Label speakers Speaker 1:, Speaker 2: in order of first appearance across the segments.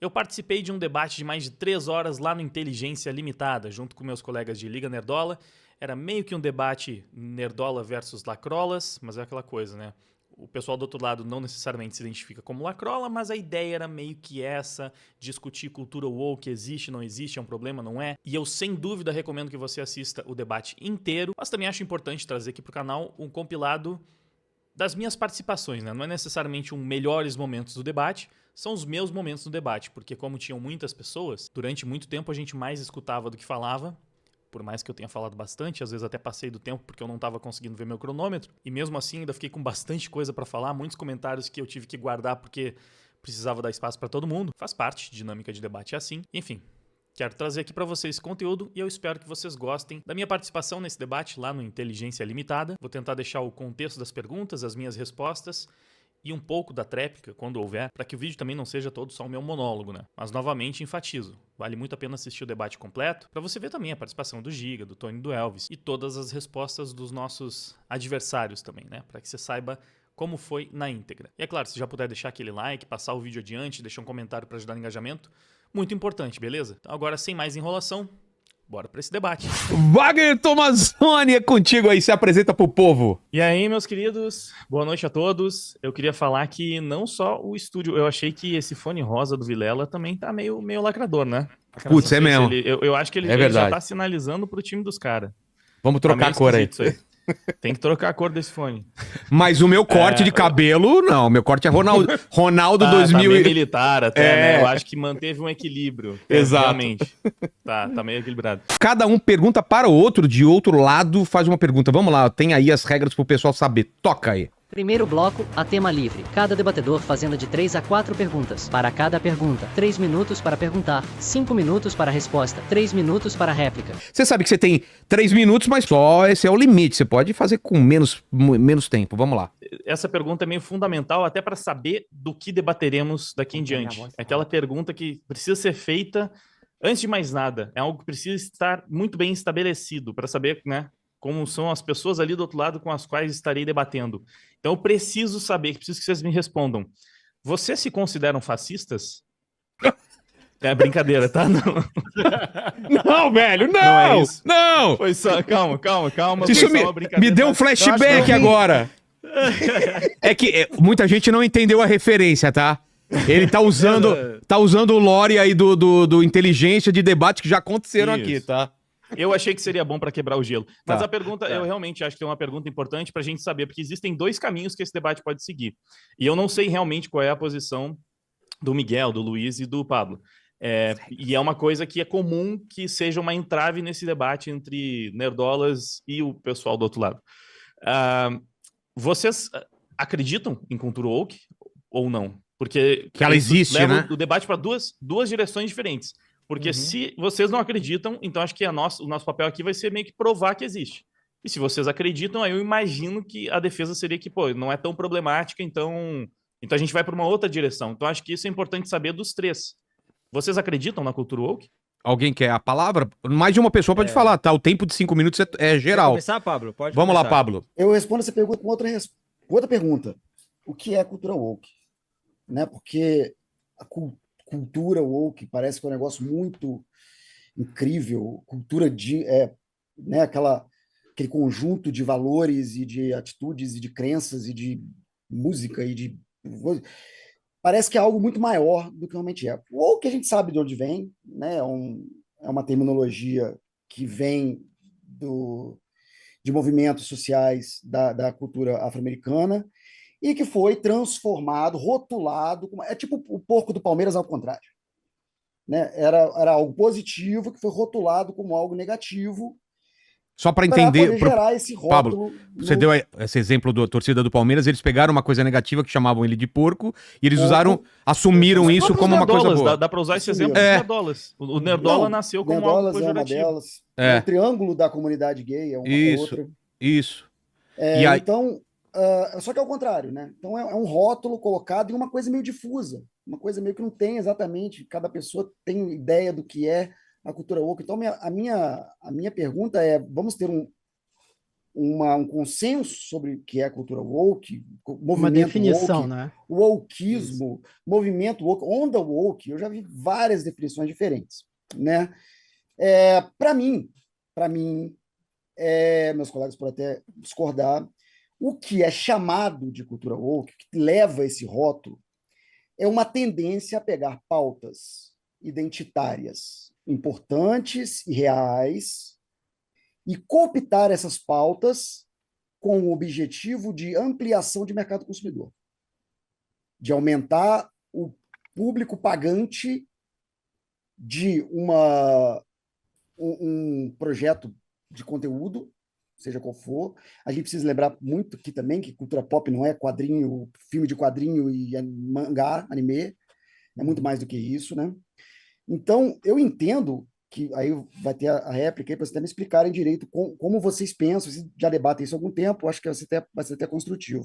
Speaker 1: Eu participei de um debate de mais de 3 horas lá no Inteligência Limitada, junto com meus colegas de Liga Nerdola. Era meio que um debate Nerdola versus Lacrolas, mas é aquela coisa, né? O pessoal do outro lado não necessariamente se identifica como lacrola, mas a ideia era meio que essa, discutir cultura woke, existe, não existe, é um problema, não é? E eu sem dúvida recomendo que você assista o debate inteiro, mas também acho importante trazer aqui pro canal um compilado das minhas participações, né? Não é necessariamente um melhores momentos do debate, são os meus momentos do debate, porque como tinham muitas pessoas, durante muito tempo a gente mais escutava do que falava, por mais que eu tenha falado bastante, às vezes até passei do tempo porque eu não estava conseguindo ver meu cronômetro, e mesmo assim ainda fiquei com bastante coisa para falar, muitos comentários que eu tive que guardar porque precisava dar espaço para todo mundo. Faz parte, dinâmica de debate é assim. Enfim, quero trazer aqui para vocês esse conteúdo e eu espero que vocês gostem da minha participação nesse debate lá no Inteligência Limitada. Vou tentar deixar o contexto das perguntas, as minhas respostas e um pouco da tréplica, quando houver, para que o vídeo também não seja todo só o meu monólogo, né? Mas novamente enfatizo, vale muito a pena assistir o debate completo, para você ver também a participação do Giga, do Tony e do Elvis, e todas as respostas dos nossos adversários também, né? Para que você saiba como foi na íntegra. E é claro, se já puder deixar aquele like, passar o vídeo adiante, deixar um comentário para ajudar no engajamento, muito importante, beleza? Então agora, sem mais enrolação, bora para esse debate.
Speaker 2: Wagner Tomazoni é contigo aí, se apresenta pro povo.
Speaker 1: E aí, meus queridos, boa noite a todos. Eu queria falar que não só o estúdio, eu achei que esse fone rosa do Vilela também tá meio lacrador, né?
Speaker 2: Putz, é mesmo.
Speaker 1: Eu acho que ele,
Speaker 2: É
Speaker 1: ele já
Speaker 2: verdade.
Speaker 1: tá sinalizando pro time dos caras.
Speaker 2: Vamos
Speaker 1: Tá
Speaker 2: trocar
Speaker 1: meio
Speaker 2: a cor aí.
Speaker 1: esquisito isso aí. Tem que trocar a cor desse fone.
Speaker 2: Mas o meu corte de cabelo, não. Meu corte é Ronaldo
Speaker 1: Tá
Speaker 2: 2000
Speaker 1: meio
Speaker 2: e...
Speaker 1: militar até, né? Eu acho que manteve um equilíbrio.
Speaker 2: Exato.
Speaker 1: Realmente. Tá meio equilibrado.
Speaker 2: Cada um pergunta para o outro, de outro lado faz uma pergunta. Vamos lá, tem aí as regras pro pessoal saber. Toca aí.
Speaker 3: Primeiro bloco, a tema livre. Cada debatedor fazendo de 3 a 4 perguntas. Para cada pergunta, 3 minutos para perguntar, 5 minutos para a resposta, 3 minutos para a réplica.
Speaker 2: Você sabe que você tem 3 minutos, mas só esse é o limite. Você pode fazer com menos tempo. Vamos lá.
Speaker 1: Essa pergunta é meio fundamental até para saber do que debateremos daqui em diante. É aquela pergunta que precisa ser feita antes de mais nada. É algo que precisa estar muito bem estabelecido para saber, né, como são as pessoas ali do outro lado com as quais estarei debatendo. Então eu preciso saber, preciso que vocês me respondam. Vocês se consideram fascistas? É brincadeira, tá? Não,
Speaker 2: Não, velho, não!
Speaker 1: não é isso.
Speaker 2: Não!
Speaker 1: Foi só, calma.
Speaker 2: Isso
Speaker 1: Foi só
Speaker 2: me,
Speaker 1: uma brincadeira,
Speaker 2: me deu um
Speaker 1: mas-
Speaker 2: flashback agora. É que muita gente não entendeu a referência, tá? Ele tá usando o lore aí do inteligência de debate que já aconteceram
Speaker 1: Isso.
Speaker 2: aqui, tá?
Speaker 1: Eu achei que seria bom para quebrar o gelo. Mas
Speaker 2: Tá.
Speaker 1: a pergunta, eu realmente acho que é uma pergunta importante para a gente saber, porque existem 2 caminhos que esse debate pode seguir. E eu não sei realmente qual é a posição do Miguel, do Luiz e do Pablo. E é uma coisa que é comum que seja uma entrave nesse debate entre nerdolas e o pessoal do outro lado. Vocês acreditam em cultura woke ou não? Porque
Speaker 2: Que ela
Speaker 1: isso
Speaker 2: existe,
Speaker 1: leva
Speaker 2: né?
Speaker 1: o debate para duas direções diferentes. Porque se vocês não acreditam, então acho que o nosso papel aqui vai ser meio que provar que existe. E se vocês acreditam, aí eu imagino que a defesa seria que, pô, não é tão problemática, então a gente vai para uma outra direção. Então acho que isso é importante saber dos 3. Vocês acreditam na cultura woke?
Speaker 2: Alguém quer a palavra? Mais de uma pessoa pode falar, tá? O tempo de 5 minutos é
Speaker 4: Quer
Speaker 2: geral.
Speaker 4: começar, Pablo? Pode
Speaker 2: Vamos lá,
Speaker 4: começar.
Speaker 2: Pablo.
Speaker 5: Eu respondo essa pergunta com outra pergunta. O que é cultura woke? Né? Porque a cultura woke parece que é um negócio muito incrível. Cultura né, aquele conjunto de valores e de atitudes e de crenças e de música e de... Parece que é algo muito maior do que realmente é. O woke a gente sabe de onde vem, né? É uma terminologia que vem de movimentos sociais da cultura afro-americana e que foi transformado, rotulado, é tipo o porco do Palmeiras ao contrário. Né? Era algo positivo que foi rotulado como algo negativo
Speaker 2: Só pra
Speaker 5: para
Speaker 2: entender...
Speaker 5: poder gerar esse rótulo.
Speaker 2: Pablo, você deu esse exemplo da torcida do Palmeiras, eles pegaram uma coisa negativa que chamavam ele de porco e eles assumiram
Speaker 1: Os
Speaker 2: isso
Speaker 1: próprios
Speaker 2: como uma coisa
Speaker 1: nerdolas,
Speaker 2: boa.
Speaker 1: Dá para usar esse
Speaker 5: Assumiram.
Speaker 1: exemplo dos nerdolas. O nerdola
Speaker 5: Não,
Speaker 1: nasceu como
Speaker 5: Nerdolas
Speaker 1: algo
Speaker 5: é uma
Speaker 1: pejorativo.
Speaker 5: delas.
Speaker 2: É.
Speaker 5: O triângulo da comunidade gay é uma
Speaker 2: Isso.
Speaker 5: outra.
Speaker 2: Isso. E aí...
Speaker 5: Então, só que é o contrário, né? Então é um rótulo colocado em uma coisa meio difusa, uma coisa meio que não tem exatamente, cada pessoa tem ideia do que é a cultura woke. Então a minha pergunta é, vamos ter um consenso sobre o que é a cultura woke,
Speaker 4: Uma
Speaker 5: movimento
Speaker 4: definição,
Speaker 5: woke,
Speaker 4: né?
Speaker 5: wokeismo, movimento woke, onda woke, eu já vi várias definições diferentes, né? Para mim, meus colegas podem até discordar, o que é chamado de cultura woke, que leva esse rótulo, é uma tendência a pegar pautas identitárias importantes e reais e cooptar essas pautas com o objetivo de ampliação de mercado consumidor, de aumentar o público pagante de um projeto de conteúdo, seja qual for. A gente precisa lembrar muito aqui também que cultura pop não é quadrinho, filme de quadrinho e mangá, anime, é muito mais do que isso, né? Então, eu entendo que aí vai ter a réplica aí para vocês até me explicarem direito como vocês pensam, vocês já debatem isso há algum tempo, acho que vai ser até construtivo.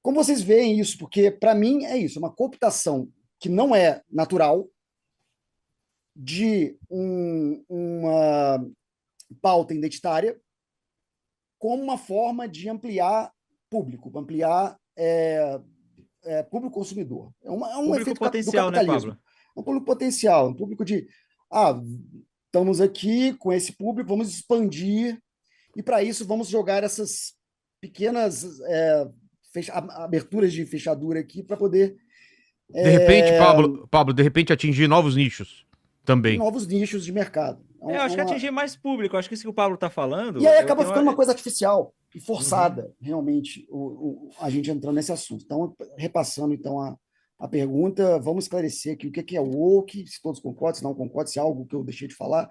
Speaker 5: Como vocês veem isso? Porque, para mim, é isso, uma cooptação que não é natural de uma pauta identitária como uma forma de ampliar público, ampliar público consumidor. É um
Speaker 6: Público
Speaker 5: efeito
Speaker 6: potencial,
Speaker 5: do
Speaker 6: né,
Speaker 5: capitalismo.
Speaker 6: Pablo?
Speaker 5: É um público potencial, um público de estamos aqui com esse público, vamos expandir, e para isso vamos jogar essas pequenas aberturas de fechadura aqui para poder
Speaker 2: De repente, Pablo, de repente atingir novos nichos também.
Speaker 5: novos nichos de mercado.
Speaker 6: Eu acho que atingir mais público, acho que isso que o Pablo está falando.
Speaker 5: E aí acaba ficando uma coisa artificial e forçada, realmente, a gente entrando nesse assunto. Então, repassando então a pergunta, vamos esclarecer aqui o que é o woke, se todos concordam, se não concordam, se é algo que eu deixei de falar,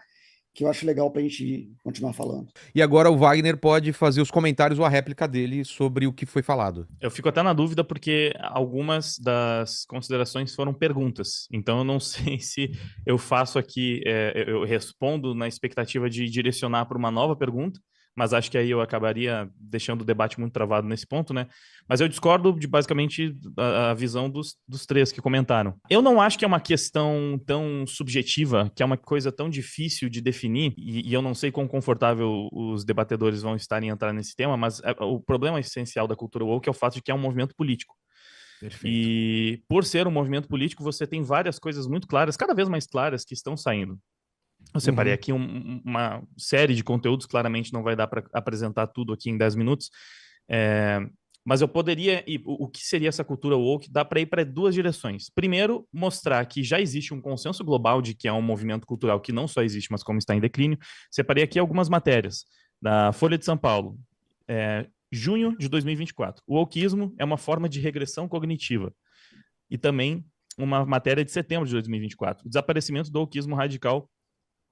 Speaker 5: que eu acho legal para a gente continuar falando.
Speaker 2: E agora o Wagner pode fazer os comentários ou a réplica dele sobre o que foi falado.
Speaker 1: Eu fico até na dúvida porque algumas das considerações foram perguntas. Então eu não sei se eu faço aqui, eu respondo na expectativa de direcionar para uma nova pergunta, mas acho que aí eu acabaria deixando o debate muito travado nesse ponto, né? Mas eu discordo de basicamente a visão dos três que comentaram. Eu não acho que é uma questão tão subjetiva, que é uma coisa tão difícil de definir, e eu não sei quão confortável os debatedores vão estar em entrar nesse tema, mas o problema essencial da cultura woke é o fato de que é um movimento político. Perfeito. E por ser um movimento político, você tem várias coisas muito claras, cada vez mais claras, que estão saindo. Eu separei aqui uma série de conteúdos, claramente não vai dar para apresentar tudo aqui em 10 minutos, mas eu poderia, o que seria essa cultura woke, dá para ir para duas direções. Primeiro, mostrar que já existe um consenso global de que é um movimento cultural que não só existe, mas como está em declínio. Separei aqui algumas matérias da Folha de São Paulo, junho de 2024. O wokeismo é uma forma de regressão cognitiva. E também uma matéria de setembro de 2024. O desaparecimento do wokeismo radical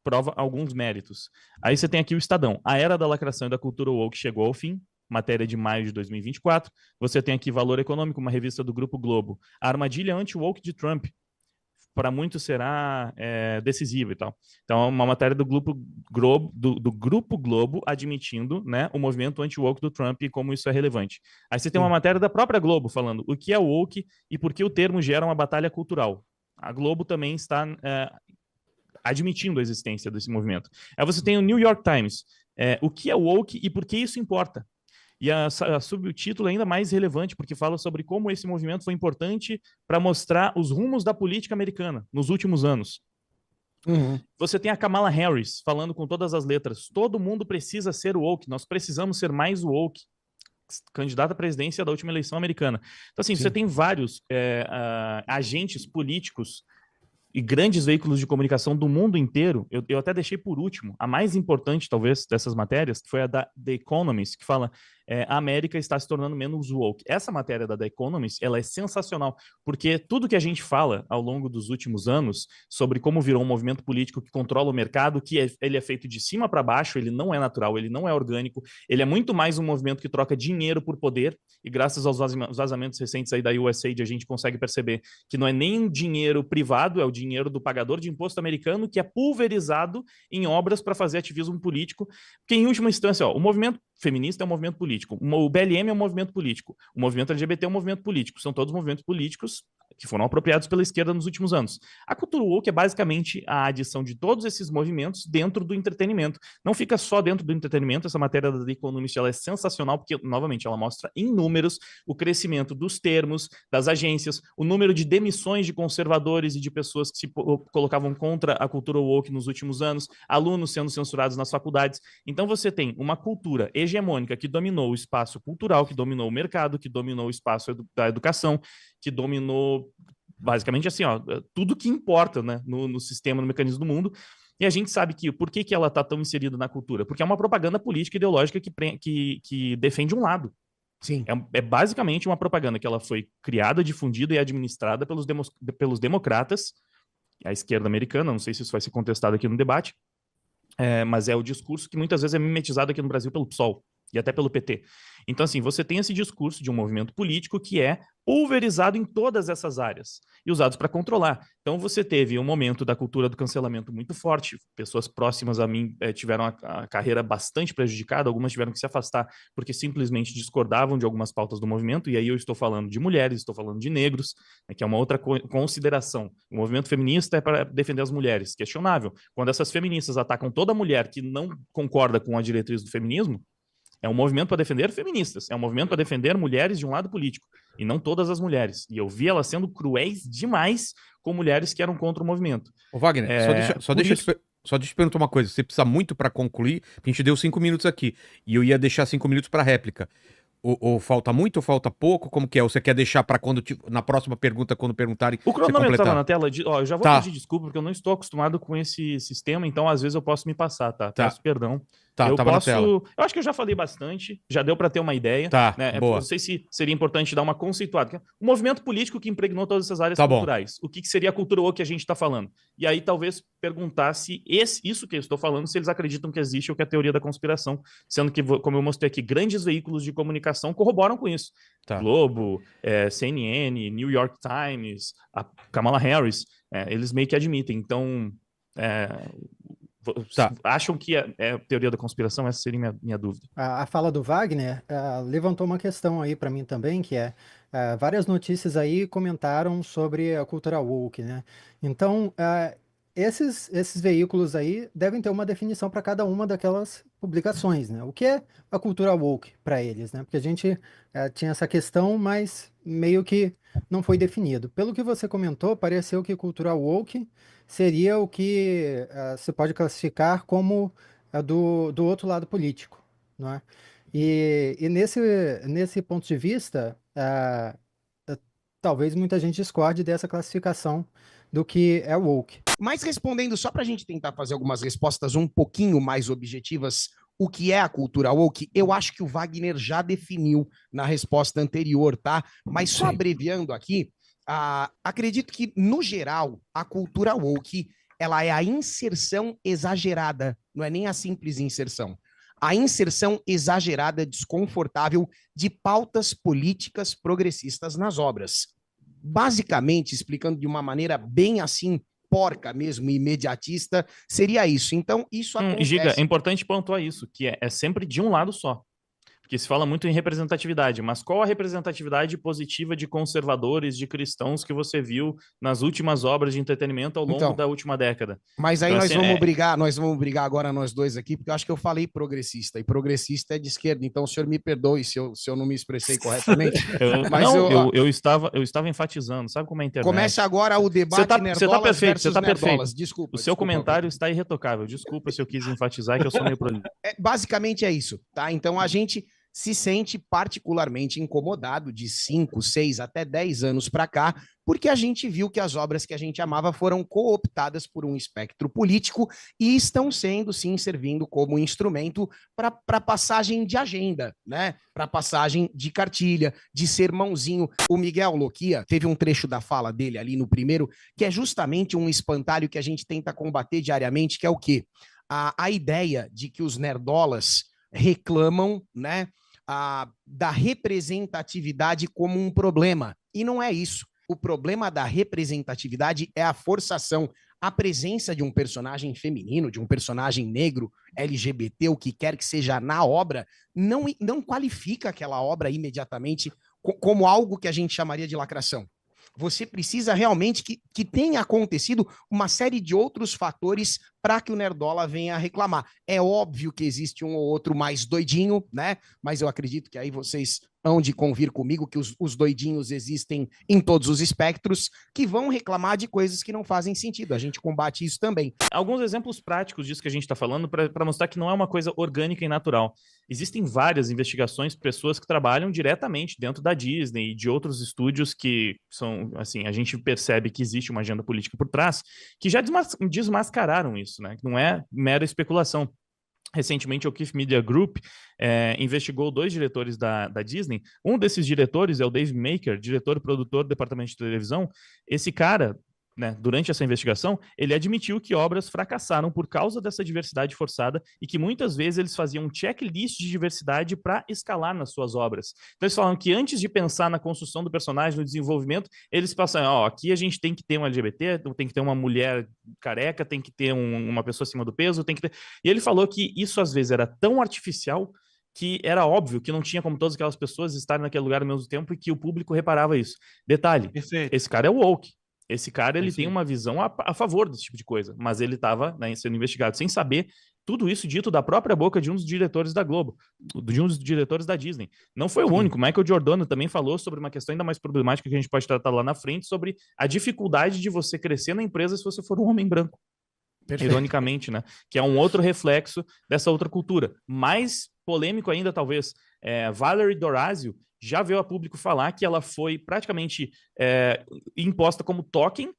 Speaker 1: prova alguns méritos. Aí você tem aqui o Estadão. A era da lacração e da cultura woke chegou ao fim. Matéria de maio de 2024. Você tem aqui Valor Econômico, uma revista do Grupo Globo. A armadilha anti-woke de Trump. Para muitos será decisiva e tal. Então, uma matéria do Grupo Globo admitindo, né, o movimento anti-woke do Trump e como isso é relevante. Aí você tem uma matéria da própria Globo falando o que é woke e por que o termo gera uma batalha cultural. A Globo também está admitindo a existência desse movimento. Aí você tem o New York Times, o que é woke e por que isso importa. E a subtítulo é ainda mais relevante, porque fala sobre como esse movimento foi importante para mostrar os rumos da política americana nos últimos anos. Você tem a Kamala Harris falando com todas as letras, todo mundo precisa ser woke, nós precisamos ser mais woke. Candidata à presidência da última eleição americana. Então, assim, você tem vários agentes políticos e grandes veículos de comunicação do mundo inteiro. Eu até deixei por último, a mais importante, talvez, dessas matérias, que foi a da The Economist, que fala a América está se tornando menos woke. Essa matéria da The Economist, ela é sensacional, porque tudo que a gente fala ao longo dos últimos anos sobre como virou um movimento político que controla o mercado, que ele é feito de cima para baixo, ele não é natural, ele não é orgânico, ele é muito mais um movimento que troca dinheiro por poder, e graças aos vazamentos recentes aí da USAID, a gente consegue perceber que não é nem dinheiro privado, é o dinheiro do pagador de imposto americano que é pulverizado em obras para fazer ativismo político, porque em última instância, o movimento feminista é um movimento político. político. O BLM é um movimento político. O movimento LGBT é um movimento político. São todos movimentos políticos que foram apropriados pela esquerda nos últimos anos. A cultura woke é basicamente a adição de todos esses movimentos dentro do entretenimento. Não fica só dentro do entretenimento. Essa matéria da The Economist ela é sensacional porque, novamente, ela mostra em números o crescimento dos termos, das agências, o número de demissões de conservadores e de pessoas que se colocavam contra a cultura woke nos últimos anos, alunos sendo censurados nas faculdades. Então você tem uma cultura hegemônica que dominou o espaço cultural, que dominou o mercado, que dominou o espaço da educação, que dominou basicamente assim, ó, tudo que importa, né, no sistema, no mecanismo do mundo. E a gente sabe que por que ela está tão inserida na cultura? Porque é uma propaganda política ideológica que defende um lado.
Speaker 4: Sim.
Speaker 1: É basicamente uma propaganda que ela foi criada, difundida e administrada pelos democratas, a esquerda americana, não sei se isso vai ser contestado aqui no debate, mas é o discurso que muitas vezes é mimetizado aqui no Brasil pelo PSOL e até pelo PT. Então, assim, você tem esse discurso de um movimento político que é pulverizado em todas essas áreas e usados para controlar. Então, você teve um momento da cultura do cancelamento muito forte. Pessoas próximas a mim tiveram a carreira bastante prejudicada, algumas tiveram que se afastar porque simplesmente discordavam de algumas pautas do movimento, e aí eu estou falando de mulheres, estou falando de negros, né, que é uma outra consideração. O movimento feminista é para defender as mulheres, questionável. Quando essas feministas atacam toda mulher que não concorda com a diretriz do feminismo, é um movimento para defender feministas, é um movimento para defender mulheres de um lado político, e não todas as mulheres. E eu vi elas sendo cruéis demais com mulheres que eram contra o movimento.
Speaker 2: Ô Wagner, só deixa eu te perguntar uma coisa. Você precisa muito para concluir, porque a gente deu 5 minutos aqui, e eu ia deixar 5 minutos para réplica. Ou falta muito ou falta pouco? Como que é? Ou você quer deixar para na próxima pergunta, quando perguntarem,
Speaker 1: o cronômetro estava na tela. Eu já vou
Speaker 2: Tá.
Speaker 1: pedir desculpa, porque eu não estou acostumado com esse sistema, então às vezes eu posso me passar, tá?
Speaker 2: Tá.
Speaker 1: Peço perdão.
Speaker 2: Tá,
Speaker 1: eu
Speaker 2: tava na tela.
Speaker 1: Eu acho que eu já falei bastante, já deu para ter uma ideia.
Speaker 2: Tá,
Speaker 1: né?
Speaker 2: boa.
Speaker 1: Não sei se seria importante dar uma conceituada. O movimento político que impregnou todas essas áreas
Speaker 2: Tá bom.
Speaker 1: culturais. O que seria a cultura woke que a gente está falando? E aí talvez perguntar se isso que eu estou falando, se eles acreditam que existe ou que é a teoria da conspiração, sendo que, como eu mostrei aqui, grandes veículos de comunicação corroboram com isso.
Speaker 2: Tá.
Speaker 1: Globo, CNN, New York Times, a Kamala Harris, eles meio que admitem. Então,
Speaker 2: Tá.
Speaker 1: acham que é teoria da conspiração? Essa seria minha dúvida.
Speaker 7: A fala do Wagner levantou uma questão aí para mim também, que várias notícias aí comentaram sobre a cultura woke, né? Então, esses veículos aí devem ter uma definição para cada uma daquelas publicações, né? O que é a cultura woke para eles, né? Porque a gente tinha essa questão, mas meio que não foi definido. Pelo que você comentou, pareceu que cultura woke seria o que se pode classificar como do outro lado político, não é? E nesse ponto de vista, talvez muita gente discorde dessa classificação do que é woke.
Speaker 4: Mas respondendo, só para a gente tentar fazer algumas respostas um pouquinho mais objetivas, o que é a cultura woke, eu acho que o Wagner já definiu na resposta anterior, tá? Mas só abreviando aqui, acredito que, no geral, a cultura woke, ela é a inserção exagerada, não é nem a simples inserção. A inserção exagerada, desconfortável de pautas políticas progressistas nas obras. Basicamente, explicando de uma maneira bem assim, porca mesmo, imediatista, seria isso. Então, isso acontece...
Speaker 1: Giga, é importante pontuar isso, que é sempre de um lado só. Porque se fala muito em representatividade, mas qual a representatividade positiva de conservadores, de cristãos que você viu nas últimas obras de entretenimento ao longo da última década?
Speaker 4: Mas aí
Speaker 1: então,
Speaker 4: nós vamos brigar agora nós dois aqui, porque eu acho que eu falei progressista, e progressista é de esquerda, então o senhor me perdoe se eu não me expressei corretamente.
Speaker 1: eu estava enfatizando, sabe como é a internet?
Speaker 4: Começa agora o debate
Speaker 1: Você tá perfeito, você tá perfeito.
Speaker 4: Desculpa.
Speaker 1: O seu comentário está irretocável, desculpa se eu quis enfatizar que eu sou meio prolixo.
Speaker 4: Basicamente é isso, tá? Então a gente se sente particularmente incomodado de 5, 6 até 10 anos para cá, porque a gente viu que as obras que a gente amava foram cooptadas por um espectro político e estão sendo, sim, servindo como instrumento para passagem de agenda, né? Para passagem de cartilha, de sermãozinho. O Miguel Loquia teve um trecho da fala dele ali no primeiro, que é justamente um espantalho que a gente tenta combater diariamente, que é o quê? A ideia de que os nerdolas reclamam, né? Da representatividade como um problema. E não é isso. O problema da representatividade é a forçação, a presença de um personagem feminino, de um personagem negro, LGBT, o que quer que seja na obra, não qualifica aquela obra imediatamente como algo que a gente chamaria de lacração. Você precisa realmente que tenha acontecido uma série de outros fatores para que o Nerdola venha a reclamar. É óbvio que existe um ou outro mais doidinho, né? Mas eu acredito que aí vocês hão de convir comigo que os doidinhos existem em todos os espectros, que vão reclamar de coisas que não fazem sentido. A gente combate isso também.
Speaker 1: Alguns exemplos práticos disso que a gente está falando para mostrar que não é uma coisa orgânica e natural. Existem várias investigações, pessoas que trabalham diretamente dentro da Disney e de outros estúdios que são, assim, a gente percebe que existe uma agenda política por trás, que já desmascararam isso, né? Não é mera especulação. Recentemente, o O'Keefe Media Group investigou 2 diretores da Disney. Um desses diretores é o Dave Maker, diretor e produtor do departamento de televisão. Esse cara, né, durante essa investigação, ele admitiu que obras fracassaram por causa dessa diversidade forçada e que muitas vezes eles faziam um checklist de diversidade para escalar nas suas obras. Então eles falam que antes de pensar na construção do personagem, no desenvolvimento, eles passam, ó, aqui a gente tem que ter um LGBT, tem que ter uma mulher careca, tem que ter uma pessoa acima do peso, tem que ter... E ele falou que isso às vezes era tão artificial que era óbvio que não tinha como todas aquelas pessoas estarem naquele lugar ao mesmo tempo e que o público reparava isso. Detalhe, esse cara é o woke. Esse cara, ele tem uma visão a favor desse tipo de coisa, mas ele estava, né, sendo investigado sem saber tudo isso dito da própria boca de um dos diretores da Globo, de um dos diretores da Disney. Não foi o único. Michael Giordano também falou sobre uma questão ainda mais problemática que a gente pode tratar lá na frente, sobre a dificuldade de você crescer na empresa se você for um homem branco. Perfeito. Ironicamente, né? Que é um outro reflexo dessa outra cultura. Mais polêmico ainda, talvez, Valerie Dorazio já veio a público falar que ela foi praticamente imposta como token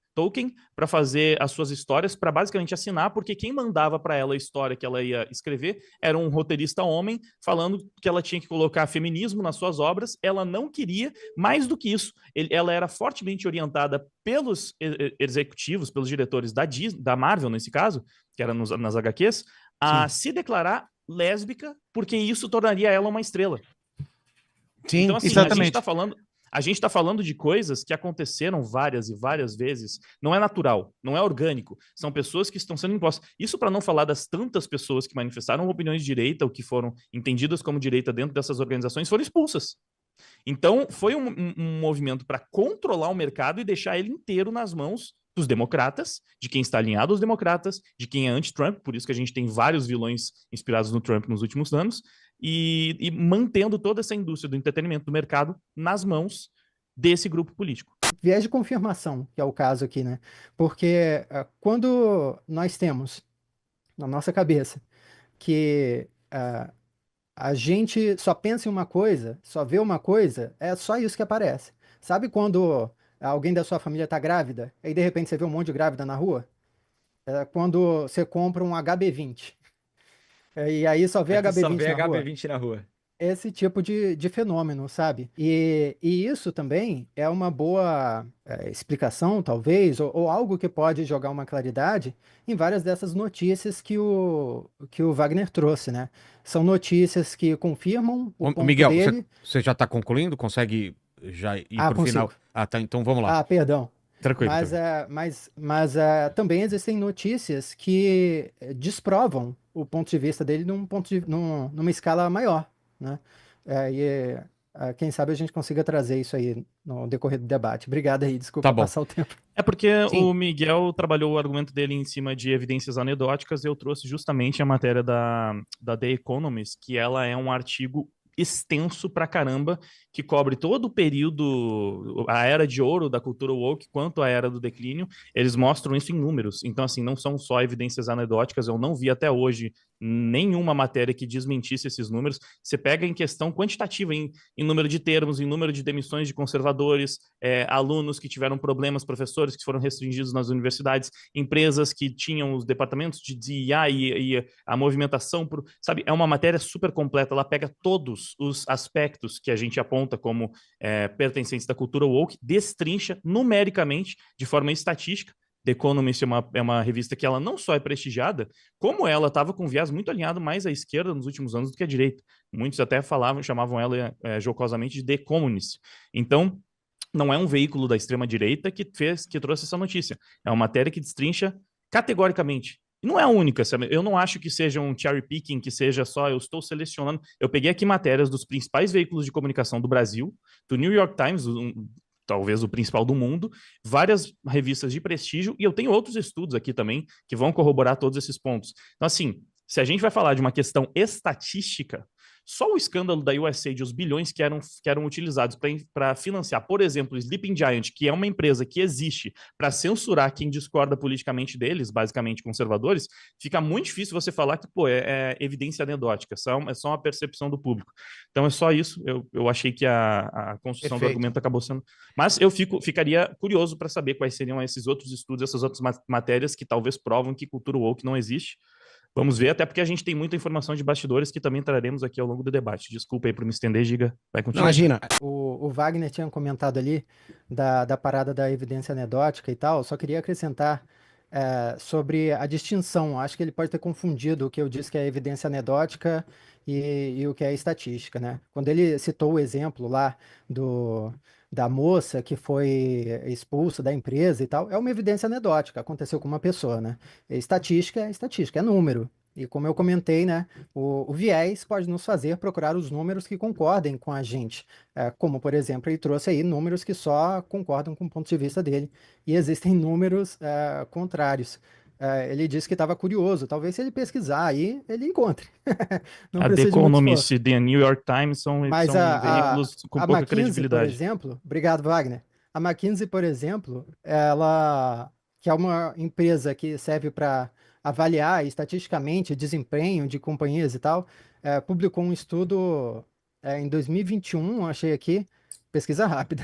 Speaker 1: para fazer as suas histórias, para basicamente assinar, porque quem mandava para ela a história que ela ia escrever era um roteirista homem, falando que ela tinha que colocar feminismo nas suas obras. Ela não queria, mais do que isso, ela era fortemente orientada pelos executivos, pelos diretores da Marvel, nesse caso, que era nas HQs, a se declarar lésbica, porque isso tornaria ela uma estrela.
Speaker 4: Sim,
Speaker 1: então, assim,
Speaker 8: exatamente.
Speaker 1: A gente está falando de coisas que aconteceram várias e várias vezes. Não é natural, não é orgânico. São pessoas que estão sendo impostas. Isso para não falar das tantas pessoas que manifestaram opiniões de direita ou que foram entendidas como direita dentro dessas organizações foram expulsas. Então, foi um movimento para controlar o mercado e deixar ele inteiro nas mãos dos democratas, de quem está alinhado aos democratas, de quem é anti-Trump, por isso que a gente tem vários vilões inspirados no Trump nos últimos anos, e mantendo toda essa indústria do entretenimento do mercado nas mãos desse grupo político.
Speaker 7: Viés de confirmação, que é o caso aqui, né? Porque quando nós temos na nossa cabeça que a gente só pensa em uma coisa, só vê uma coisa, é só isso que aparece. Sabe quando alguém da sua família está grávida, e de repente você vê um monte de grávida na rua? É quando você compra um HB20. E aí só vê
Speaker 6: HB20 na rua.
Speaker 7: Esse tipo de fenômeno, sabe? E isso também é uma boa explicação, talvez, ou algo que pode jogar uma claridade em várias dessas notícias que o Wagner trouxe, né? São notícias que confirmam o ponto
Speaker 2: Miguel,
Speaker 7: dele.
Speaker 2: Você já está concluindo? Consegue já ir para o final? Tá, então vamos lá.
Speaker 7: Perdão.
Speaker 2: Tranquilo.
Speaker 7: Mas também existem notícias que desprovam o ponto de vista dele numa escala maior, né? Quem sabe a gente consiga trazer isso aí no decorrer do debate. Obrigado aí, desculpa passar o tempo.
Speaker 1: É porque o Miguel trabalhou o argumento dele em cima de evidências anedóticas e eu trouxe justamente a matéria da The Economist, que ela é um artigo extenso pra caramba, que cobre todo o período, a era de ouro da cultura woke, quanto a era do declínio. Eles mostram isso em números. Então, assim, não são só evidências anedóticas. Eu não vi até hoje nenhuma matéria que desmentisse esses números. Você pega em questão quantitativa, em número de termos, em número de demissões de conservadores, alunos que tiveram problemas, professores que foram restringidos nas universidades, empresas que tinham os departamentos de DEI e a movimentação, sabe? É uma matéria super completa. Ela pega todos os aspectos que a gente aponta como pertencentes da cultura woke, destrincha numericamente, de forma estatística. The Economist é uma revista que ela não só é prestigiada, como ela estava com um viés muito alinhado mais à esquerda nos últimos anos do que à direita. Muitos até chamavam ela jocosamente de The Economist. Então, não é um veículo da extrema-direita que trouxe essa notícia. É uma matéria que destrincha categoricamente. E não é a única, sabe? Eu não acho que seja um cherry picking, que seja só eu estou selecionando. Eu peguei aqui matérias dos principais veículos de comunicação do Brasil, do New York Times, talvez o principal do mundo, várias revistas de prestígio, e eu tenho outros estudos aqui também que vão corroborar todos esses pontos. Então, assim, se a gente vai falar de uma questão estatística, só o escândalo da USAID, os bilhões que eram utilizados para financiar, por exemplo, o Sleeping Giant, que é uma empresa que existe para censurar quem discorda politicamente deles, basicamente conservadores, fica muito difícil você falar que, pô, é evidência anedótica, é só uma percepção do público. Então é só isso. Eu achei que a construção do argumento acabou sendo... Mas eu ficaria curioso para saber quais seriam esses outros estudos, essas outras matérias que talvez provam que cultura woke não existe. Vamos ver, até porque a gente tem muita informação de bastidores que também traremos aqui ao longo do debate. Desculpa aí por me estender, Giga. Vai continuar.
Speaker 4: Imagina.
Speaker 7: O Wagner tinha comentado ali da parada da evidência anedótica e tal. Só queria acrescentar sobre a distinção. Acho que ele pode ter confundido o que eu disse que é evidência anedótica e o que é estatística, né? Quando ele citou o exemplo lá da moça que foi expulsa da empresa e tal, é uma evidência anedótica, aconteceu com uma pessoa, né? Estatística, é número. E como eu comentei, né, o viés pode nos fazer procurar os números que concordem com a gente. Como, por exemplo, ele trouxe aí números que só concordam com o ponto de vista dele. E existem números contrários. Ele disse que estava curioso. Talvez se ele pesquisar aí, ele encontre. Não
Speaker 1: A
Speaker 7: precisa
Speaker 1: The
Speaker 7: de muito
Speaker 1: Economist
Speaker 7: esforço.
Speaker 1: e The New York Times são
Speaker 7: Mas
Speaker 1: veículos com
Speaker 7: a
Speaker 1: pouca
Speaker 7: McKinsey, por
Speaker 1: credibilidade.
Speaker 7: exemplo, obrigado, Wagner. A McKinsey, por exemplo, ela que é uma empresa que serve para avaliar estatisticamente desempenho de companhias e tal, publicou um estudo em 2021, achei aqui, pesquisa rápida,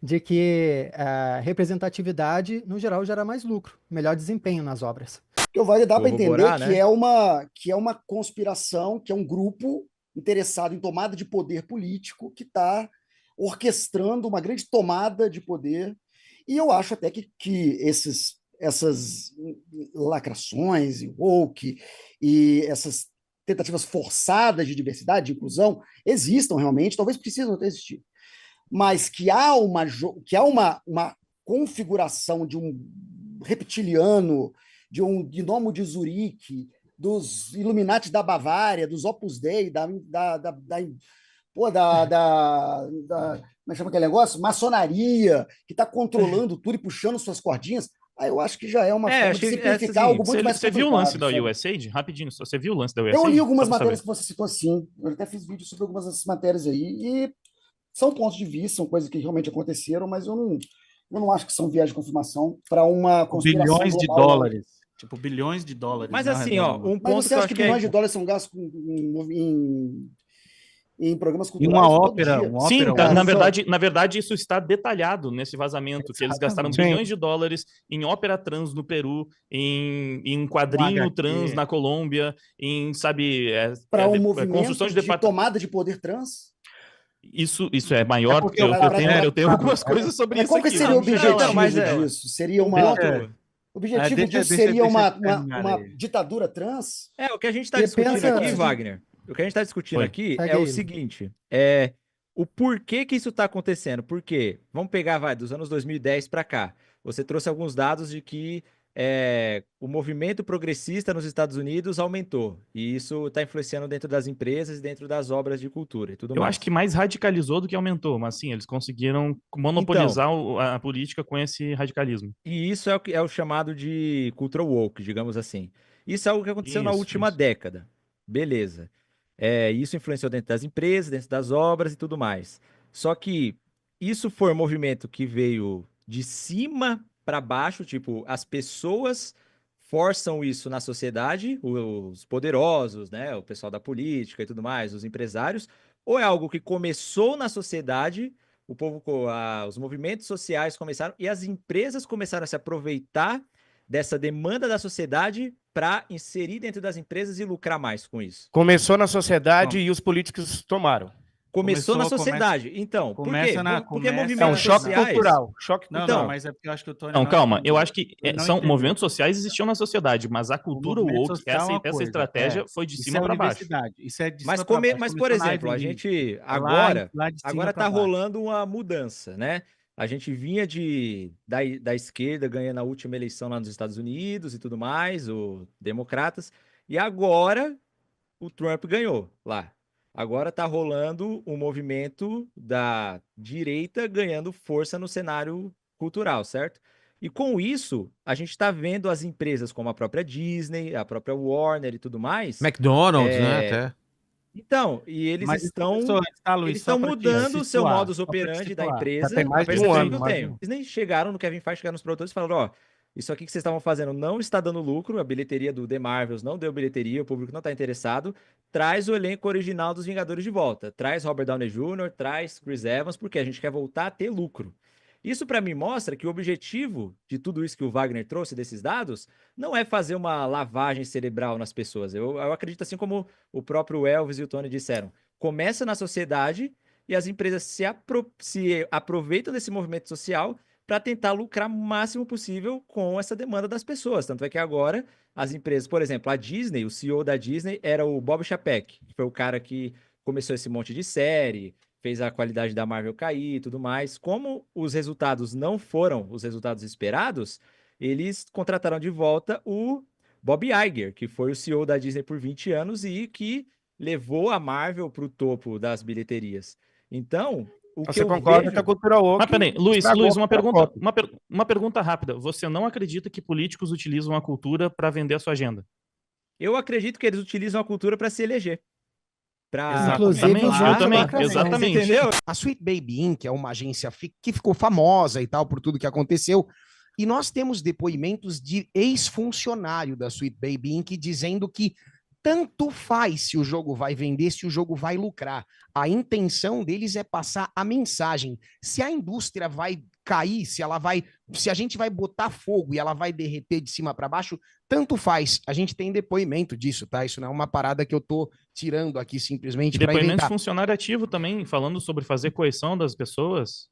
Speaker 7: de que representatividade, no geral, gera mais lucro, melhor desempenho nas obras.
Speaker 5: Porque o Wagner dá para entender
Speaker 6: Corroborar,
Speaker 5: que
Speaker 6: né?
Speaker 5: é uma conspiração, que é um grupo interessado em tomada de poder político que está orquestrando uma grande tomada de poder. E eu acho até que essas lacrações e woke e essas tentativas forçadas de diversidade, de inclusão, existam realmente, talvez precisam até existir. Mas que há uma configuração de um reptiliano, de um gnomo de Zurique, dos Illuminati da Bavária, dos Opus Dei, como é que chama aquele negócio? Maçonaria, que está controlando tudo e puxando suas cordinhas. Aí eu acho que já é uma forma de simplificar algo muito mais
Speaker 1: Você
Speaker 5: complicado.
Speaker 1: viu o lance da
Speaker 5: sabe?
Speaker 1: USAID? Rapidinho, você viu o lance da USAID?
Speaker 5: Eu li algumas
Speaker 1: Só pra
Speaker 5: matérias
Speaker 1: saber.
Speaker 5: que você citou assim. Eu até fiz vídeo sobre algumas dessas matérias aí. E são pontos de vista, são coisas que realmente aconteceram, mas eu não acho que são viés de confirmação para uma conspiração
Speaker 8: Bilhões de
Speaker 5: global, não.
Speaker 8: dólares. Tipo, bilhões de dólares.
Speaker 6: Mas
Speaker 8: né,
Speaker 6: assim, ó,
Speaker 8: arredondando.
Speaker 6: um
Speaker 5: Mas
Speaker 6: ponto
Speaker 5: você
Speaker 6: que eu
Speaker 5: acha
Speaker 6: acho
Speaker 5: que
Speaker 6: que
Speaker 5: bilhões de dólares são gastos em programas
Speaker 8: E
Speaker 5: culturais
Speaker 8: uma
Speaker 5: todo
Speaker 8: ópera,
Speaker 5: dia?
Speaker 1: Sim,
Speaker 8: ópera,
Speaker 1: na verdade, isso está detalhado nesse vazamento, que eles gastaram
Speaker 8: Exatamente.
Speaker 1: bilhões de dólares em ópera trans no Peru, em um quadrinho
Speaker 8: HQ.
Speaker 1: trans na Colômbia, em, sabe,
Speaker 5: Para um
Speaker 1: construção
Speaker 5: movimento
Speaker 1: de
Speaker 5: de
Speaker 1: departamento.
Speaker 5: tomada de poder trans?
Speaker 1: Isso é maior,
Speaker 8: porque
Speaker 1: eu tenho algumas coisas sobre
Speaker 5: Mas
Speaker 1: isso
Speaker 5: qual que
Speaker 1: aqui.
Speaker 5: seria o
Speaker 1: vamos
Speaker 5: objetivo
Speaker 1: chegar lá.
Speaker 6: Não, mas
Speaker 5: disso? Seria
Speaker 6: um
Speaker 5: uma...
Speaker 6: ponto.
Speaker 5: O objetivo
Speaker 8: deixa-
Speaker 5: disso
Speaker 8: deixa-
Speaker 5: seria
Speaker 8: deixa
Speaker 5: uma,
Speaker 8: eu terminar
Speaker 5: uma
Speaker 8: aí.
Speaker 5: ditadura trans?
Speaker 6: O que a gente está
Speaker 7: E
Speaker 6: discutindo
Speaker 7: pensa-
Speaker 6: aqui, Wagner, o que a gente está discutindo
Speaker 1: Oi.
Speaker 6: aqui
Speaker 7: Segue
Speaker 6: é o
Speaker 7: aí.
Speaker 6: seguinte, o porquê que isso está acontecendo. Por quê? Vamos pegar, dos anos 2010 para cá. Você trouxe alguns dados de que o movimento progressista nos Estados Unidos aumentou. E isso está influenciando dentro das empresas e dentro das obras de cultura e tudo
Speaker 1: Eu
Speaker 6: mais.
Speaker 1: acho que mais radicalizou do que aumentou, mas sim, eles conseguiram monopolizar a política com esse radicalismo.
Speaker 6: E isso é o chamado de cultural woke, digamos assim. Isso é algo que aconteceu na
Speaker 1: Isso,
Speaker 6: última
Speaker 1: isso.
Speaker 6: década. Beleza. Isso influenciou dentro das empresas, dentro das obras e tudo mais. Só que isso foi um movimento que veio de cima para baixo, tipo, as pessoas forçam isso na sociedade, os poderosos, né, o pessoal da política e tudo mais, os empresários, ou é algo que começou na sociedade, o povo, os movimentos sociais começaram e as empresas começaram a se aproveitar dessa demanda da sociedade para inserir dentro das empresas e lucrar mais com isso.
Speaker 4: Começou na sociedade e os políticos tomaram.
Speaker 6: Começou na
Speaker 8: Começou-
Speaker 6: sociedade. Então, por quê? Porque
Speaker 4: É um
Speaker 6: movimentos
Speaker 4: choque
Speaker 6: sociais...
Speaker 4: cultural. Choque
Speaker 8: Não,
Speaker 6: Então-
Speaker 8: não, mas é porque eu acho que o Tony
Speaker 1: Não, calma. Eu acho que
Speaker 8: ele não
Speaker 1: são
Speaker 8: entendeu.
Speaker 1: movimentos sociais existiam na sociedade, mas a cultura
Speaker 8: movimento
Speaker 1: woke,
Speaker 8: social é uma
Speaker 1: essa
Speaker 8: coisa,
Speaker 1: estratégia foi de
Speaker 8: Isso
Speaker 1: cima
Speaker 8: é
Speaker 1: para baixo.
Speaker 8: universidade. Isso é de
Speaker 6: Mas,
Speaker 8: cima pra baixo.
Speaker 6: por
Speaker 8: Começou na
Speaker 6: exemplo, a
Speaker 8: Ivy League.
Speaker 6: gente
Speaker 8: Lá
Speaker 6: agora
Speaker 8: de cima pra
Speaker 6: tá
Speaker 8: baixo.
Speaker 6: rolando uma mudança, né? A gente vinha da esquerda ganhando a última eleição lá nos Estados Unidos e tudo mais, os democratas, e agora o Trump ganhou lá. Agora tá rolando um movimento da direita ganhando força no cenário cultural, certo? E com isso, a gente tá vendo as empresas como a própria Disney, a própria Warner e tudo mais.
Speaker 2: McDonald's, né? Até.
Speaker 6: Então, e eles
Speaker 8: Mas isso
Speaker 6: estão
Speaker 8: começou antes, tá, Luiz?
Speaker 6: eles
Speaker 8: Só
Speaker 6: estão
Speaker 8: pra te
Speaker 6: mudando o seu
Speaker 8: situar,
Speaker 6: modus
Speaker 8: só pra te
Speaker 6: operandi da
Speaker 8: situar.
Speaker 6: empresa.
Speaker 9: Já tem mais
Speaker 6: a
Speaker 9: de um
Speaker 6: percepção
Speaker 9: ano,
Speaker 6: que eu
Speaker 9: mais de
Speaker 6: tenho.
Speaker 9: um.
Speaker 6: Disney chegaram no Kevin Feige, chegaram nos produtores e falaram, ó, isso aqui que vocês estavam fazendo não está dando lucro, a bilheteria do The Marvels não deu bilheteria, o público não está interessado, traz o elenco original dos Vingadores de volta, traz Robert Downey Jr., traz Chris Evans, porque a gente quer voltar a ter lucro. Isso para mim mostra que o objetivo de tudo isso que o Wagner trouxe desses dados não é fazer uma lavagem cerebral nas pessoas. Eu acredito assim como o próprio Elvis e o Tony disseram. Começa na sociedade e as empresas se aproveitam desse movimento social para tentar lucrar o máximo possível com essa demanda das pessoas. Tanto é que agora as empresas, por exemplo, a Disney, o CEO da Disney era o Bob Chapek, que foi o cara que começou esse monte de série, fez a qualidade da Marvel cair e tudo mais. Como os resultados não foram os resultados esperados, eles contrataram de volta o Bob Iger, que foi o CEO da Disney por 20 anos e que levou a Marvel para o topo das bilheterias. Então, o que
Speaker 9: Você
Speaker 6: eu
Speaker 9: concorda
Speaker 6: vejo...
Speaker 9: que a cultura woke
Speaker 1: Mas peraí, Luiz,
Speaker 9: estragou
Speaker 1: Luiz,
Speaker 9: a
Speaker 1: uma
Speaker 9: cultura
Speaker 1: pergunta,
Speaker 9: pop?
Speaker 1: uma pergunta rápida. Você não acredita que políticos utilizam a cultura para vender a sua agenda?
Speaker 6: Eu acredito que eles utilizam a cultura para se eleger. Pra
Speaker 7: Inclusive
Speaker 1: Exatamente,
Speaker 7: usando
Speaker 1: eu também,
Speaker 7: lacração.
Speaker 1: exatamente.
Speaker 6: Entendeu?
Speaker 4: A Sweet Baby Inc. é uma agência que ficou famosa e tal por tudo que aconteceu. E nós temos depoimentos de ex-funcionário da Sweet Baby Inc. dizendo que tanto faz se o jogo vai vender, se o jogo vai lucrar. A intenção deles é passar a mensagem. Se a indústria vai cair, se a gente vai botar fogo e ela vai derreter de cima para baixo, tanto faz. A gente tem depoimento disso, tá? Isso não é uma parada que eu tô tirando aqui simplesmente para
Speaker 1: Depoimento de
Speaker 4: inventar.
Speaker 1: funcionário ativo também, falando sobre fazer coerção das pessoas.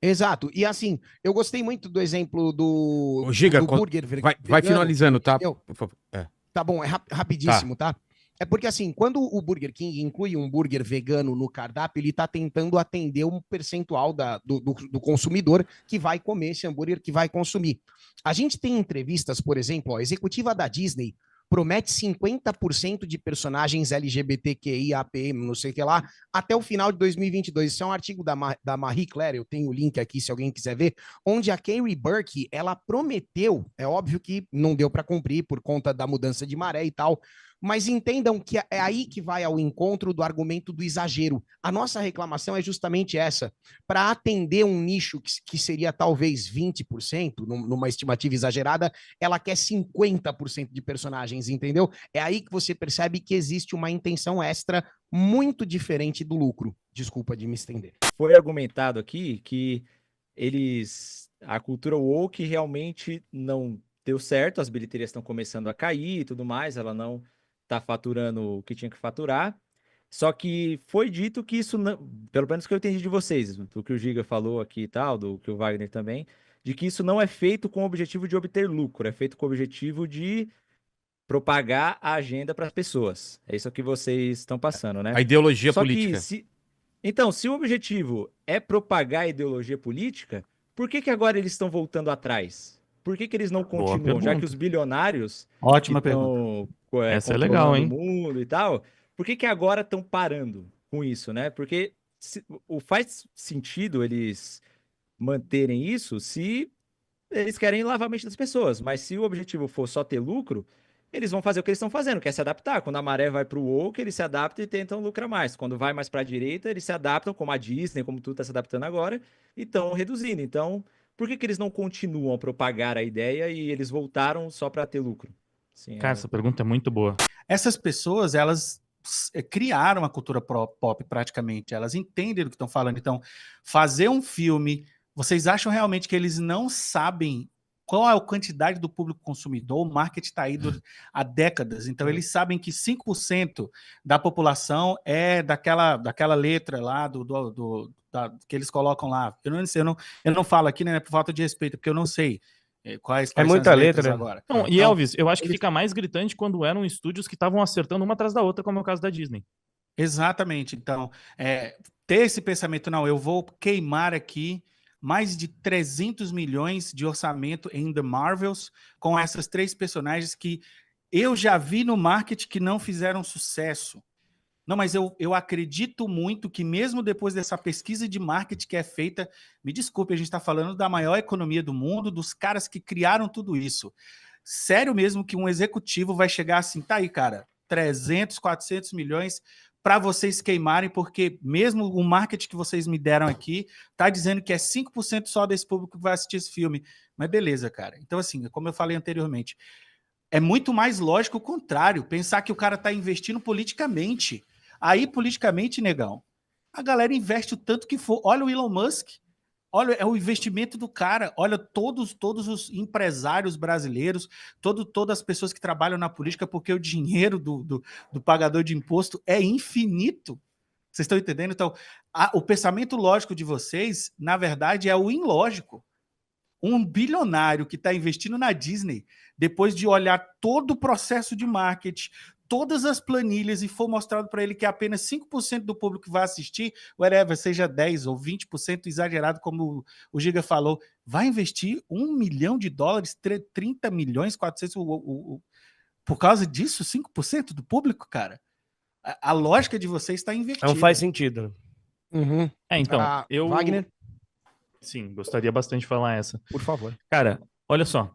Speaker 4: Exato. E assim, eu gostei muito do exemplo do,
Speaker 2: Ô, Giga,
Speaker 4: do burger
Speaker 2: vai
Speaker 4: vegano,
Speaker 2: finalizando, tá?
Speaker 4: entendeu?
Speaker 2: Por favor. É.
Speaker 4: Tá bom, é rapidíssimo, tá? É porque assim, quando o Burger King inclui um burger vegano no cardápio, ele está tentando atender um percentual do consumidor que vai comer esse hambúrguer, que vai consumir. A gente tem entrevistas, por exemplo, a executiva da Disney promete 50% de personagens LGBTQI, APM, não sei o que lá, até o final de 2022. Isso é um artigo da Marie Claire, eu tenho o link aqui se alguém quiser ver, onde a Carrie Burke, ela prometeu, é óbvio que não deu para cumprir por conta da mudança de maré e tal, mas entendam que é aí que vai ao encontro do argumento do exagero. A nossa reclamação é justamente essa. Para atender um nicho que seria talvez 20%, numa estimativa exagerada, ela quer 50% de personagens, entendeu? É aí que você percebe que existe uma intenção extra muito diferente do lucro. Desculpa de me estender.
Speaker 6: Foi argumentado aqui que a cultura woke realmente não deu certo, as bilheterias estão começando a cair e tudo mais, ela não está faturando o que tinha que faturar. Só que foi dito que isso, não, pelo menos que eu entendi de vocês, do que o Giga falou aqui e tal, do que o Wagner também, de que isso não é feito com o objetivo de obter lucro, é feito com o objetivo de propagar a agenda para as pessoas. É isso que vocês estão passando, né?
Speaker 2: A ideologia
Speaker 6: Só
Speaker 2: política.
Speaker 6: Então, se o objetivo é propagar a ideologia política, por que agora eles estão voltando atrás? Por que eles não
Speaker 1: Boa
Speaker 6: continuam? Já que
Speaker 1: pergunta.
Speaker 6: os bilionários
Speaker 8: Ótima
Speaker 6: que
Speaker 8: pergunta.
Speaker 6: estão
Speaker 1: Essa é legal,
Speaker 6: controlando
Speaker 1: hein?
Speaker 6: o mundo e tal, por que agora estão parando com isso, né? Porque faz sentido eles manterem isso se eles querem lavar a mente das pessoas, mas se o objetivo for só ter lucro, eles vão fazer o que eles estão fazendo, que é se adaptar. Quando a maré vai para o woke, eles se adaptam e tentam lucrar mais. Quando vai mais para a direita, eles se adaptam, como a Disney, como tudo está se adaptando agora, e estão reduzindo. Então, por que eles não continuam a propagar a ideia e eles voltaram só para ter lucro? Assim,
Speaker 1: Cara, essa pergunta é muito boa.
Speaker 8: Essas pessoas, elas criaram a cultura pop praticamente, elas entendem do que estão falando. Então, fazer um filme, vocês acham realmente que eles não sabem qual é a quantidade do público consumidor? O marketing está aí há décadas, então eles sabem que 5% da população é daquela letra lá que eles colocam lá. Eu não falo aqui, né, por falta de respeito, porque eu não sei quais são
Speaker 9: muita
Speaker 8: as letras
Speaker 9: letra, né?
Speaker 8: agora.
Speaker 1: Não, e
Speaker 8: Então,
Speaker 1: Elvis, eu acho que fica mais gritante quando eram estúdios que estavam acertando uma atrás da outra, como é o caso da Disney.
Speaker 8: exatamente. Então, ter esse pensamento, não, eu vou queimar aqui mais de 300 milhões de orçamento em The Marvels, com essas 3 personagens que eu já vi no marketing que não fizeram sucesso. Não, mas eu acredito muito que mesmo depois dessa pesquisa de marketing que é feita, me desculpe, a gente está falando da maior economia do mundo, dos caras que criaram tudo isso. Sério mesmo que um executivo vai chegar assim, tá aí, cara, 300, 400 milhões para vocês queimarem, porque mesmo o marketing que vocês me deram aqui tá dizendo que é 5% só desse público que vai assistir esse filme. Mas beleza, cara. Então, assim, como eu falei anteriormente, é muito mais lógico o contrário, pensar que o cara tá investindo politicamente. Aí, politicamente, negão, a galera investe o tanto que for. Olha o Elon Musk, olha, é o investimento do cara. Olha todos os empresários brasileiros, todas as pessoas que trabalham na política, porque o dinheiro do pagador de imposto é infinito. Vocês estão entendendo? Então, o pensamento lógico de vocês, na verdade, é o ilógico. Um bilionário que está investindo na Disney, depois de olhar todo o processo de marketing, todas as planilhas, e for mostrado para ele que apenas 5% do público vai assistir, whatever, seja 10% ou 20% exagerado, como o Giga falou, vai investir $1 milhão, 30 milhões, 400, por causa disso, 5% do público, cara? A lógica de vocês está invertida.
Speaker 9: Não faz sentido.
Speaker 4: Uhum.
Speaker 1: Então,
Speaker 4: Wagner,
Speaker 1: Sim, gostaria bastante de falar essa.
Speaker 4: por favor.
Speaker 1: Cara, olha só.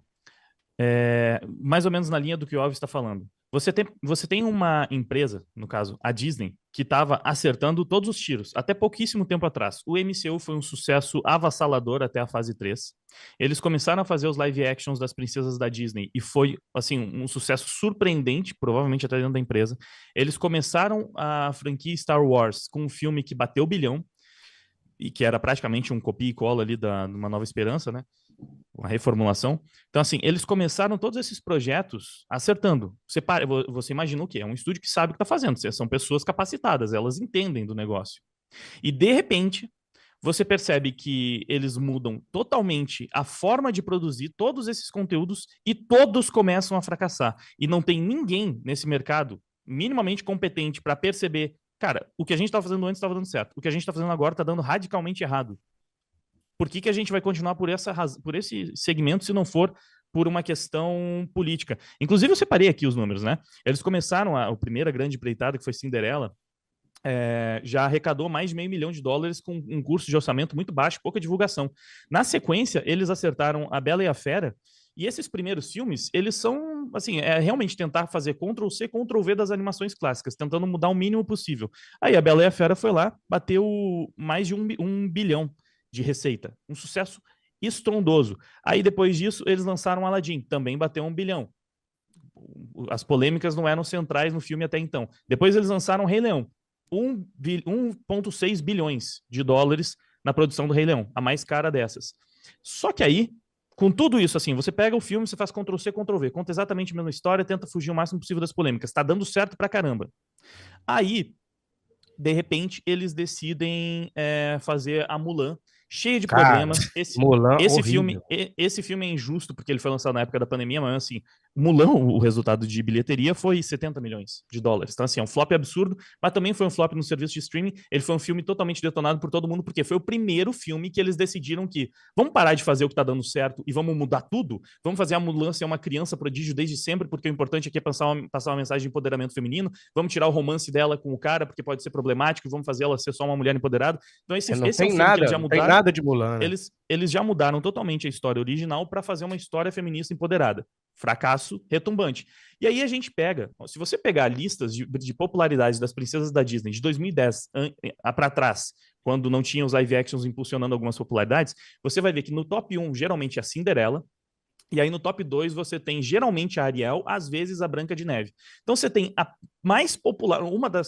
Speaker 1: Mais ou menos na linha do que o Alves está falando. Você tem uma empresa, no caso, a Disney, que estava acertando todos os tiros, até pouquíssimo tempo atrás. O MCU foi um sucesso avassalador até a fase 3. Eles começaram a fazer os live actions das princesas da Disney e foi, assim, um sucesso surpreendente, provavelmente até dentro da empresa. Eles começaram a franquia Star Wars com um filme que bateu o bilhão, e que era praticamente um copia e cola ali de Uma Nova Esperança, né? Uma reformulação. Então, assim, eles começaram todos esses projetos acertando. Você imagina o quê? É um estúdio que sabe o que está fazendo. São pessoas capacitadas, elas entendem do negócio. E, de repente, você percebe que eles mudam totalmente a forma de produzir todos esses conteúdos e todos começam a fracassar. E não tem ninguém nesse mercado minimamente competente para perceber, cara, o que a gente estava fazendo antes estava dando certo. O que a gente está fazendo agora está dando radicalmente errado. Por que a gente vai continuar por esse segmento se não for por uma questão política? Inclusive, eu separei aqui os números, né? Eles começaram, a primeira grande empreitada, que foi Cinderela, já arrecadou mais de $500 milhão com um custo de orçamento muito baixo, pouca divulgação. Na sequência, eles acertaram A Bela e a Fera, e esses primeiros filmes, eles são, assim, realmente tentar fazer Ctrl-C, Ctrl-V das animações clássicas, tentando mudar o mínimo possível. Aí A Bela e a Fera foi lá, bateu mais de um bilhão de receita. Um sucesso estrondoso. Aí, depois disso, eles lançaram Aladdin, também bateu $1 bilhão. As polêmicas não eram centrais no filme até então. Depois eles lançaram Rei Leão, 1,6 bilhões de dólares na produção do Rei Leão, a mais cara dessas. Só que aí, com tudo isso, assim, você pega o filme, você faz Ctrl-C, Ctrl-V, conta exatamente a mesma história, tenta fugir o máximo possível das polêmicas. Tá dando certo pra caramba. Aí, de repente, eles decidem fazer a Mulan, cheia de problemas. Esse filme é injusto porque ele foi lançado na época da pandemia, mas assim, Mulan, o resultado de bilheteria foi $70 milhões. Então, assim, é um flop absurdo, mas também foi um flop no serviço de streaming. Ele foi um filme totalmente detonado por todo mundo, porque foi o primeiro filme que eles decidiram que vamos parar de fazer o que tá dando certo e vamos mudar tudo? Vamos fazer a Mulan ser uma criança prodígio desde sempre, porque o importante aqui é passar uma mensagem de empoderamento feminino. Vamos tirar o romance dela com o cara, porque pode ser problemático, e vamos fazer ela ser só uma mulher empoderada. Então, esse é um filme que eles já mudaram.
Speaker 9: Tem nada de Mulan, né?
Speaker 1: Eles já mudaram totalmente a história original para fazer uma história feminista empoderada. Fracasso retumbante. E aí a gente pega, se você pegar listas de popularidade das princesas da Disney de 2010 para trás, quando não tinha os live actions impulsionando algumas popularidades, você vai ver que no top 1 geralmente é a Cinderela, e aí no top 2 você tem geralmente a Ariel, às vezes a Branca de Neve. Então você tem a mais popular,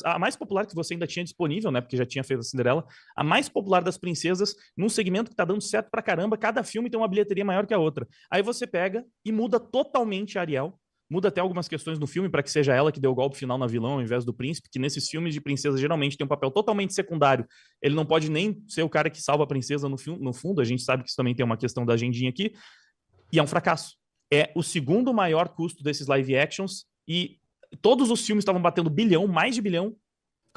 Speaker 1: a mais popular que você ainda tinha disponível, né, porque já tinha feito a Cinderela, a mais popular das princesas, num segmento que tá dando certo pra caramba, cada filme tem uma bilheteria maior que a outra. Aí você pega e muda totalmente a Ariel, muda até algumas questões no filme para que seja ela que deu o golpe final na vilã ao invés do príncipe, que nesses filmes de princesa geralmente tem um papel totalmente secundário. Ele não pode nem ser o cara que salva a princesa no fundo, a gente sabe que isso também tem uma questão da agendinha aqui. E é um fracasso. É o segundo maior custo desses live actions e todos os filmes estavam batendo bilhão, mais de bilhão,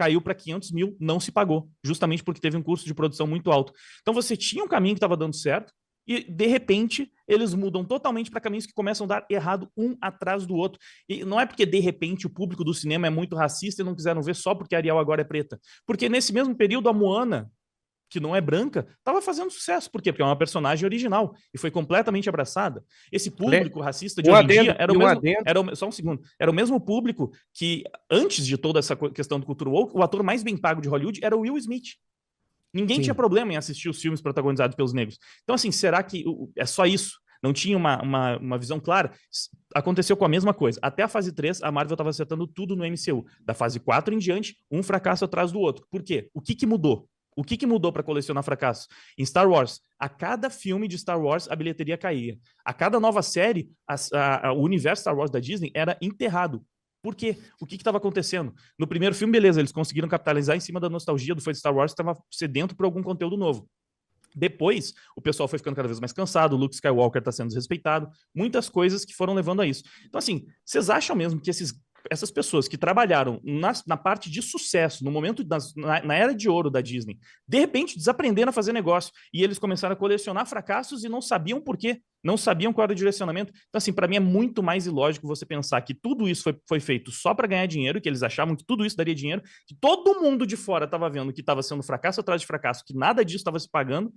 Speaker 1: caiu para 500 mil, não se pagou, justamente porque teve um custo de produção muito alto. Então você tinha um caminho que estava dando certo, e de repente eles mudam totalmente para caminhos que começam a dar errado um atrás do outro. E não é porque de repente o público do cinema é muito racista e não quiseram ver só porque a Ariel agora é preta. Porque nesse mesmo período a Moana, que não é branca, estava fazendo sucesso. Por quê? Porque é uma personagem original e foi completamente abraçada. Esse público racista de hoje em dia só um segundo, era o mesmo público que, antes de toda essa questão do cultura woke, o ator mais bem pago de Hollywood era o Will Smith. Ninguém tinha problema em assistir os filmes protagonizados pelos negros. Então, assim, será que é só isso? Não tinha uma visão clara? Aconteceu com a mesma coisa. Até a fase 3, a Marvel estava acertando tudo no MCU. Da fase 4 em diante, um fracasso atrás do outro. Por quê? O que mudou? O que mudou para colecionar fracasso? Em Star Wars, a cada filme de Star Wars, a bilheteria caía. A cada nova série, o universo Star Wars da Disney era enterrado. Por quê? O que estava acontecendo? No primeiro filme, beleza, eles conseguiram capitalizar em cima da nostalgia do fã de Star Wars que estava sedento por algum conteúdo novo. Depois, o pessoal foi ficando cada vez mais cansado, o Luke Skywalker está sendo desrespeitado, muitas coisas que foram levando a isso. Então, assim, vocês acham mesmo que essas pessoas que trabalharam na parte de sucesso, no momento, na era de ouro da Disney, de repente desaprenderam a fazer negócio e eles começaram a colecionar fracassos e não sabiam por quê, não sabiam qual era o direcionamento. Então, assim, para mim é muito mais ilógico você pensar que tudo isso foi feito só para ganhar dinheiro, que eles achavam que tudo isso daria dinheiro, que todo mundo de fora estava vendo que estava sendo fracasso atrás de fracasso, que nada disso estava se pagando.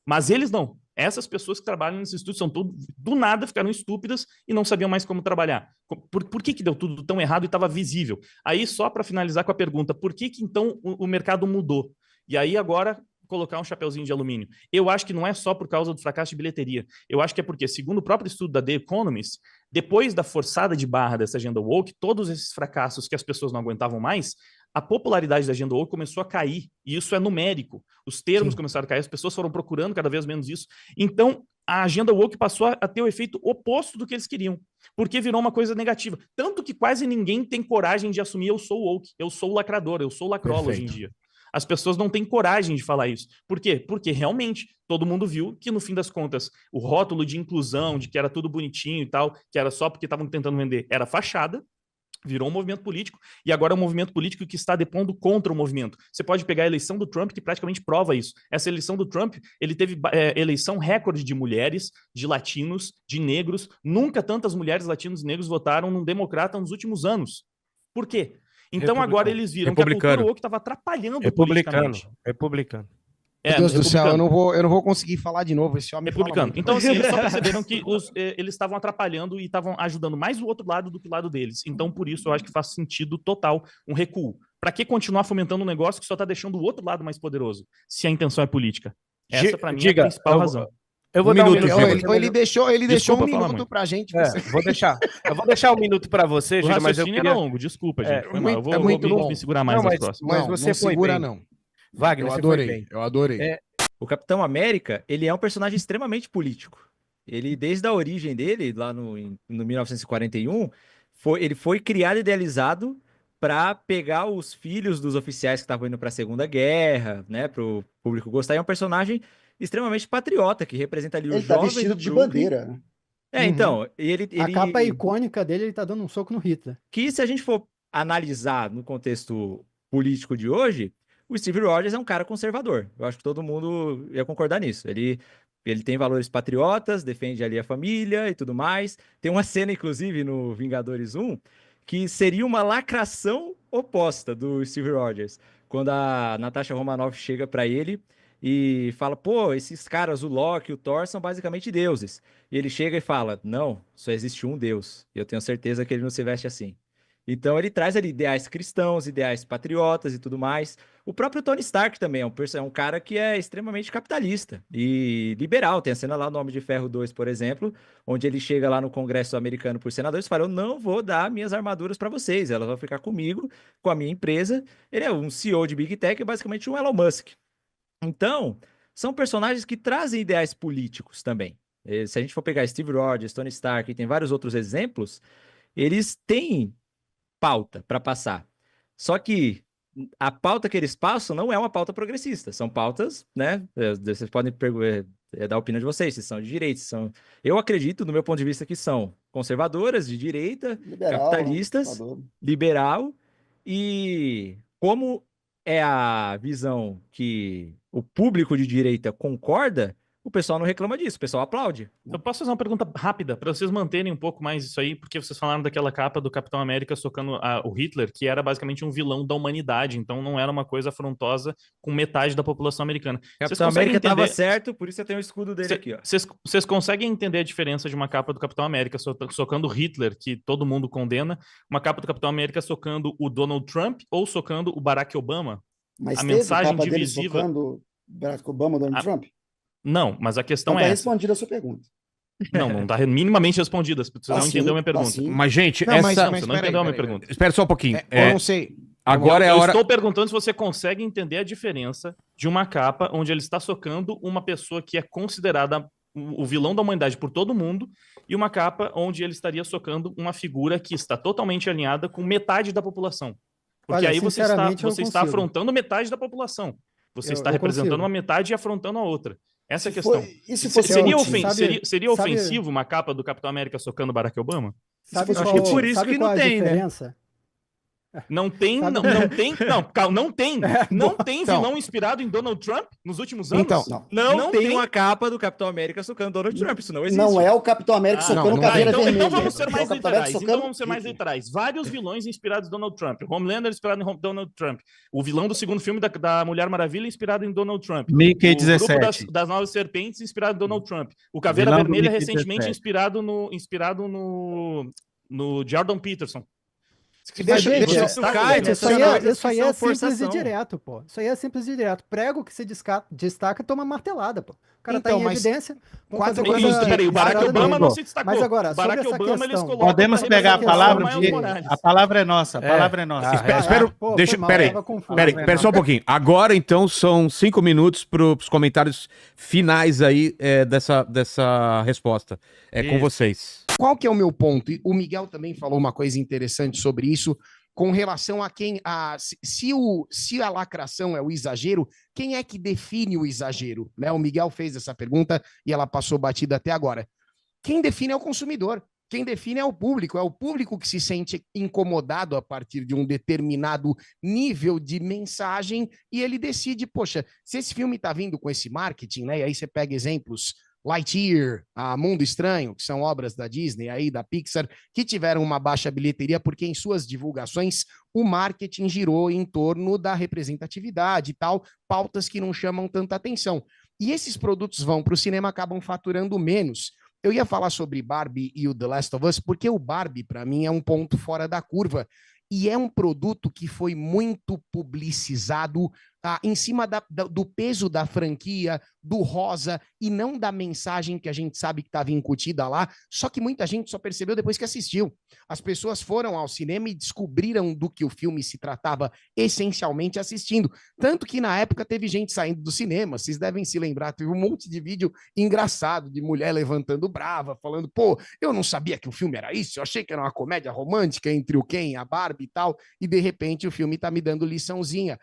Speaker 1: Mas eles não. Essas pessoas que trabalham nesse estúdio são tudo, do nada, ficaram estúpidas e não sabiam mais como trabalhar. Por que deu tudo tão errado e estava visível? Aí, só para finalizar com a pergunta, por que então o mercado mudou? E aí, agora, colocar um chapeuzinho de alumínio. Eu acho que não é só por causa do fracasso de bilheteria. Eu acho que é porque, segundo o próprio estudo da The Economist, depois da forçada de barra dessa agenda woke, todos esses fracassos que as pessoas não aguentavam mais, a popularidade da agenda woke começou a cair, e isso é numérico. Os termos começaram a cair, as pessoas foram procurando cada vez menos isso. Então, a agenda woke passou a ter o efeito oposto do que eles queriam, porque virou uma coisa negativa. Tanto que quase ninguém tem coragem de assumir eu sou woke, eu sou lacrador, eu sou lacrola hoje em dia. As pessoas não têm coragem de falar isso. Por quê? Porque realmente todo mundo viu que, no fim das contas, o rótulo de inclusão, de que era tudo bonitinho e tal, que era só porque estavam tentando vender, era fachada, virou um movimento político, e agora é um movimento político que está depondo contra o movimento. Você pode pegar a eleição do Trump, que praticamente prova isso. Essa eleição do Trump, ele teve eleição recorde de mulheres, de latinos, de negros. Nunca tantas mulheres, latinos e negros votaram num democrata nos últimos anos. Por quê? Então agora eles viram que a cultura woke estava atrapalhando politicamente.
Speaker 9: Republicano.
Speaker 4: Meu Deus do céu, eu não vou conseguir falar de novo. Esse homem
Speaker 1: republicano. Então, assim, eles só perceberam que eles estavam atrapalhando e estavam ajudando mais o outro lado do que o lado deles. Então, por isso, eu acho que faz sentido total um recuo. Para que continuar fomentando um negócio que só está deixando o outro lado mais poderoso, se a intenção é política? Essa, para mim, é a principal razão.
Speaker 9: Eu vou dar um minuto.
Speaker 4: Ele deixou um minuto pra gente.
Speaker 9: Eu vou deixar um minuto pra você, Giga, mas eu queria...
Speaker 1: é longo, desculpa, gente. Eu vou me segurar mais nas próximas.
Speaker 9: Mas você foi bem.
Speaker 4: Não.
Speaker 9: Wagner,
Speaker 4: eu adorei.
Speaker 6: O Capitão América, ele é um personagem extremamente político. Ele, desde a origem dele, lá no 1941, ele foi criado e idealizado para pegar os filhos dos oficiais que estavam indo para a Segunda Guerra, né, para o público gostar. E é um personagem extremamente patriota, que representa ali o jovem...
Speaker 5: Ele tá vestido de bandeira, né?
Speaker 6: Então,
Speaker 7: A capa icônica dele, ele tá dando um soco no Hitler.
Speaker 6: Que, se a gente for analisar no contexto político de hoje, o Steve Rogers é um cara conservador. Eu acho que todo mundo ia concordar nisso. Ele tem valores patriotas, defende ali a família e tudo mais. Tem uma cena, inclusive, no Vingadores 1, que seria uma lacração oposta do Steve Rogers. Quando a Natasha Romanoff chega para ele e fala, pô, esses caras, o Loki e o Thor, são basicamente deuses. E ele chega e fala, não, só existe um Deus. E eu tenho certeza que ele não se veste assim. Então ele traz ali ideais cristãos, ideais patriotas e tudo mais. O próprio Tony Stark também é um cara que é extremamente capitalista e liberal. Tem a cena lá no Homem de Ferro 2, por exemplo, onde ele chega lá no Congresso americano por senadores e fala, eu não vou dar minhas armaduras para vocês, elas vão ficar comigo, com a minha empresa. Ele é um CEO de Big Tech, basicamente um Elon Musk. Então, são personagens que trazem ideais políticos também. Se a gente for pegar Steve Rogers, Tony Stark, e tem vários outros exemplos, eles têm pauta para passar. Só que a pauta que eles passam não é uma pauta progressista. São pautas, né? Vocês podem dar a opinião de vocês, se são de direita, eu acredito, do meu ponto de vista, que são conservadoras, de direita,
Speaker 5: Liberal,
Speaker 6: capitalistas,
Speaker 5: conservador.
Speaker 6: liberal, e como é a visão que o público de direita concorda, o pessoal não reclama disso, o pessoal aplaude.
Speaker 1: Eu posso fazer uma pergunta rápida para vocês manterem um pouco mais isso aí, porque vocês falaram daquela capa do Capitão América socando o Hitler, que era basicamente um vilão da humanidade, então não era uma coisa afrontosa com metade da população americana.
Speaker 6: Capitão América estava certo, por isso você tem o escudo dele aqui, ó.
Speaker 1: Vocês conseguem entender a diferença de uma capa do Capitão América socando Hitler, que todo mundo condena, uma capa do Capitão América socando o Donald Trump ou socando o Barack Obama?
Speaker 5: Mas
Speaker 1: a
Speaker 5: teve
Speaker 1: mensagem
Speaker 5: capa dele
Speaker 1: divisiva...
Speaker 5: socando Barack Obama, Donald Trump?
Speaker 1: Não, mas a questão
Speaker 5: Então
Speaker 1: é
Speaker 5: tá
Speaker 1: essa.
Speaker 5: respondida a sua pergunta.
Speaker 1: Não tá minimamente respondida. Vocês não entenderam a minha pergunta.
Speaker 2: Mas, gente,
Speaker 4: Não,
Speaker 2: essa...
Speaker 4: mas
Speaker 1: Você não entendeu a minha pergunta.
Speaker 2: Espera só um pouquinho.
Speaker 4: Eu não sei.
Speaker 2: Agora é a hora...
Speaker 1: Eu estou perguntando se você consegue entender a diferença de uma capa onde ele está socando uma pessoa que é considerada o vilão da humanidade por todo mundo e uma capa onde ele estaria socando uma figura que está totalmente alinhada com metade da população. Porque
Speaker 7: Olha,
Speaker 1: aí você
Speaker 7: sinceramente,
Speaker 1: está afrontando metade da população. Você está
Speaker 7: eu
Speaker 1: representando
Speaker 7: consigo.
Speaker 1: uma metade e afrontando a outra. Essa é a
Speaker 5: Se
Speaker 1: questão.
Speaker 5: for- e se fosse
Speaker 1: Seria,
Speaker 5: ontem?
Speaker 1: seria ofensivo uma capa do Capitão América socando Barack Obama?
Speaker 7: Sabe
Speaker 5: fosse
Speaker 7: qual,
Speaker 6: por isso
Speaker 7: sabe
Speaker 6: que
Speaker 7: qual
Speaker 6: não
Speaker 7: a
Speaker 6: tem, né?
Speaker 7: diferença?
Speaker 1: Não tem,
Speaker 7: Sabe-
Speaker 1: não tem
Speaker 4: Então.
Speaker 1: vilão inspirado em Donald Trump nos últimos anos?
Speaker 4: Então,
Speaker 6: Não tem uma capa do Capitão América socando Donald Trump, isso não existe.
Speaker 5: Não é o Capitão América
Speaker 1: Ah,
Speaker 5: socando
Speaker 4: não,
Speaker 5: caveira
Speaker 1: então,
Speaker 5: vermelha.
Speaker 1: então vamos ser
Speaker 5: É o
Speaker 1: mais
Speaker 5: Capitão América
Speaker 1: literais. Então
Speaker 5: socando
Speaker 1: vamos ser mais
Speaker 5: Hitler.
Speaker 1: literais. Vários vilões inspirados em Donald Trump. Homelander inspirado em Donald Trump. O vilão do segundo filme da Mulher Maravilha inspirado em Donald Trump.
Speaker 8: Mickey
Speaker 1: O grupo
Speaker 8: 17.
Speaker 1: das Novas Serpentes inspirado em Donald Trump. O Caveira
Speaker 8: Vilão do
Speaker 1: Vermelha
Speaker 8: Mickey
Speaker 1: recentemente
Speaker 8: 17.
Speaker 1: inspirado no Jordan Peterson.
Speaker 4: Deixa-
Speaker 7: Gente,
Speaker 4: deixa-
Speaker 1: Você está
Speaker 6: cai
Speaker 1: correto.
Speaker 7: Isso aí é simples e direto, pô. Isso aí é simples e direto. Prego que se destaca toma martelada, pô. O cara tá
Speaker 4: Então,
Speaker 7: em
Speaker 4: mas
Speaker 7: evidência. Vamos
Speaker 4: quatro
Speaker 7: fazer
Speaker 4: coisas-
Speaker 7: coisa
Speaker 1: Peraí, o Barack
Speaker 7: parada
Speaker 1: Obama
Speaker 7: nele.
Speaker 1: não se destacou.
Speaker 7: Mas agora,
Speaker 1: o Barack
Speaker 7: sobre essa
Speaker 1: Obama eles
Speaker 7: questão-
Speaker 1: colocam
Speaker 8: Podemos
Speaker 1: pra
Speaker 8: pegar a
Speaker 1: representar
Speaker 8: palavra
Speaker 1: o Miles
Speaker 8: de.
Speaker 1: Morales.
Speaker 8: A palavra é nossa, a palavra é nossa.
Speaker 2: Espera,
Speaker 7: Pô,
Speaker 2: deixa,
Speaker 7: foi mal,
Speaker 2: peraí,
Speaker 7: tava confuso.
Speaker 2: peraí só um pouquinho. Agora, então, são 5 minutos para os comentários finais aí dessa resposta. É com
Speaker 1: Isso.
Speaker 2: vocês.
Speaker 4: Qual que é o meu ponto? E o Miguel também falou uma coisa interessante sobre isso, com relação a quem... se a lacração é o exagero, quem é que define o exagero? Né? O Miguel fez essa pergunta e ela passou batida até agora. Quem define é o consumidor. Quem define é o público que se sente incomodado a partir de um determinado nível de mensagem e ele decide, poxa, se esse filme está vindo com esse marketing, né? E aí você pega exemplos Lightyear, a Mundo Estranho, que são obras da Disney, aí da Pixar, que tiveram uma baixa bilheteria porque em suas divulgações o marketing girou em torno da representatividade e tal, pautas que não chamam tanta atenção. E esses produtos vão para o cinema, acabam faturando menos. Eu ia falar sobre Barbie e o The Last of Us, porque o Barbie, para mim, é um ponto fora da curva. E é um produto que foi muito publicizado em cima do peso da franquia, do rosa, e não da mensagem que a gente sabe que estava incutida lá, só que muita gente só percebeu depois que assistiu. As pessoas foram ao cinema e descobriram do que o filme se tratava essencialmente assistindo. Tanto que na época teve gente saindo do cinema, vocês devem se lembrar, teve um monte de vídeo engraçado de mulher levantando brava, falando, pô, eu não sabia que o filme era isso, eu achei que era uma comédia romântica entre o Ken e a Barbie e tal, e de repente o filme tá me dando liçãozinha.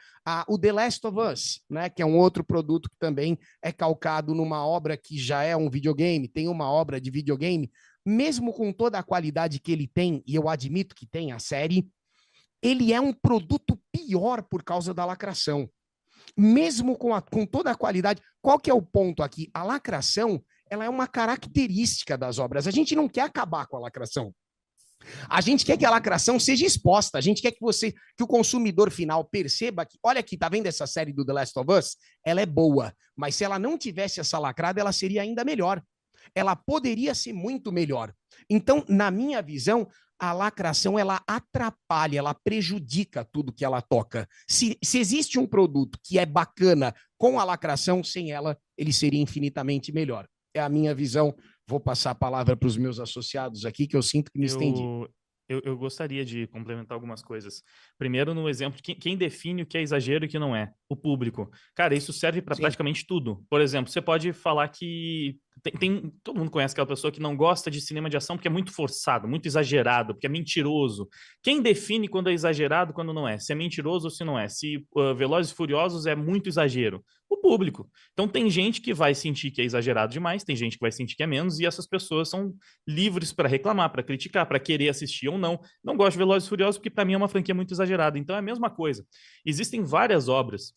Speaker 4: O The Last of Us, né, que é um outro produto que também é calcado numa obra que já é um videogame, tem uma obra de videogame, mesmo com toda a qualidade que ele tem, e eu admito que tem a série, ele é um produto pior por causa da lacração. Mesmo com toda a qualidade, qual que é o ponto aqui? A lacração, ela é uma característica das obras. A gente não quer acabar com a lacração. A gente quer que a lacração seja exposta, a gente quer que o consumidor final perceba que, olha aqui, tá vendo essa série do The Last of Us? Ela é boa, mas se ela não tivesse essa lacrada, ela seria ainda melhor. Ela poderia ser muito melhor. Então, na minha visão, a lacração, ela atrapalha, ela prejudica tudo que ela toca. Se existe um produto que é bacana com a lacração, sem ela, ele seria infinitamente melhor. É a minha visão. Vou passar a palavra para os meus associados aqui, que eu sinto que me estendi.
Speaker 1: Eu gostaria de complementar algumas coisas. Primeiro, no exemplo, quem define o que é exagero e o que não é? O público. Cara, isso serve para praticamente tudo. Por exemplo, você pode falar que todo mundo conhece aquela pessoa que não gosta de cinema de ação porque é muito forçado, muito exagerado, porque é mentiroso. Quem define quando é exagerado, quando não é? Se é mentiroso ou se não é? Se Velozes e Furiosos é muito exagero? O público. Então tem gente que vai sentir que é exagerado demais, tem gente que vai sentir que é menos, e essas pessoas são livres para reclamar, para criticar, para querer assistir ou não. Não gosto de Velozes e Furiosos porque para mim é uma franquia muito exagerada. Então é a mesma coisa. Existem várias obras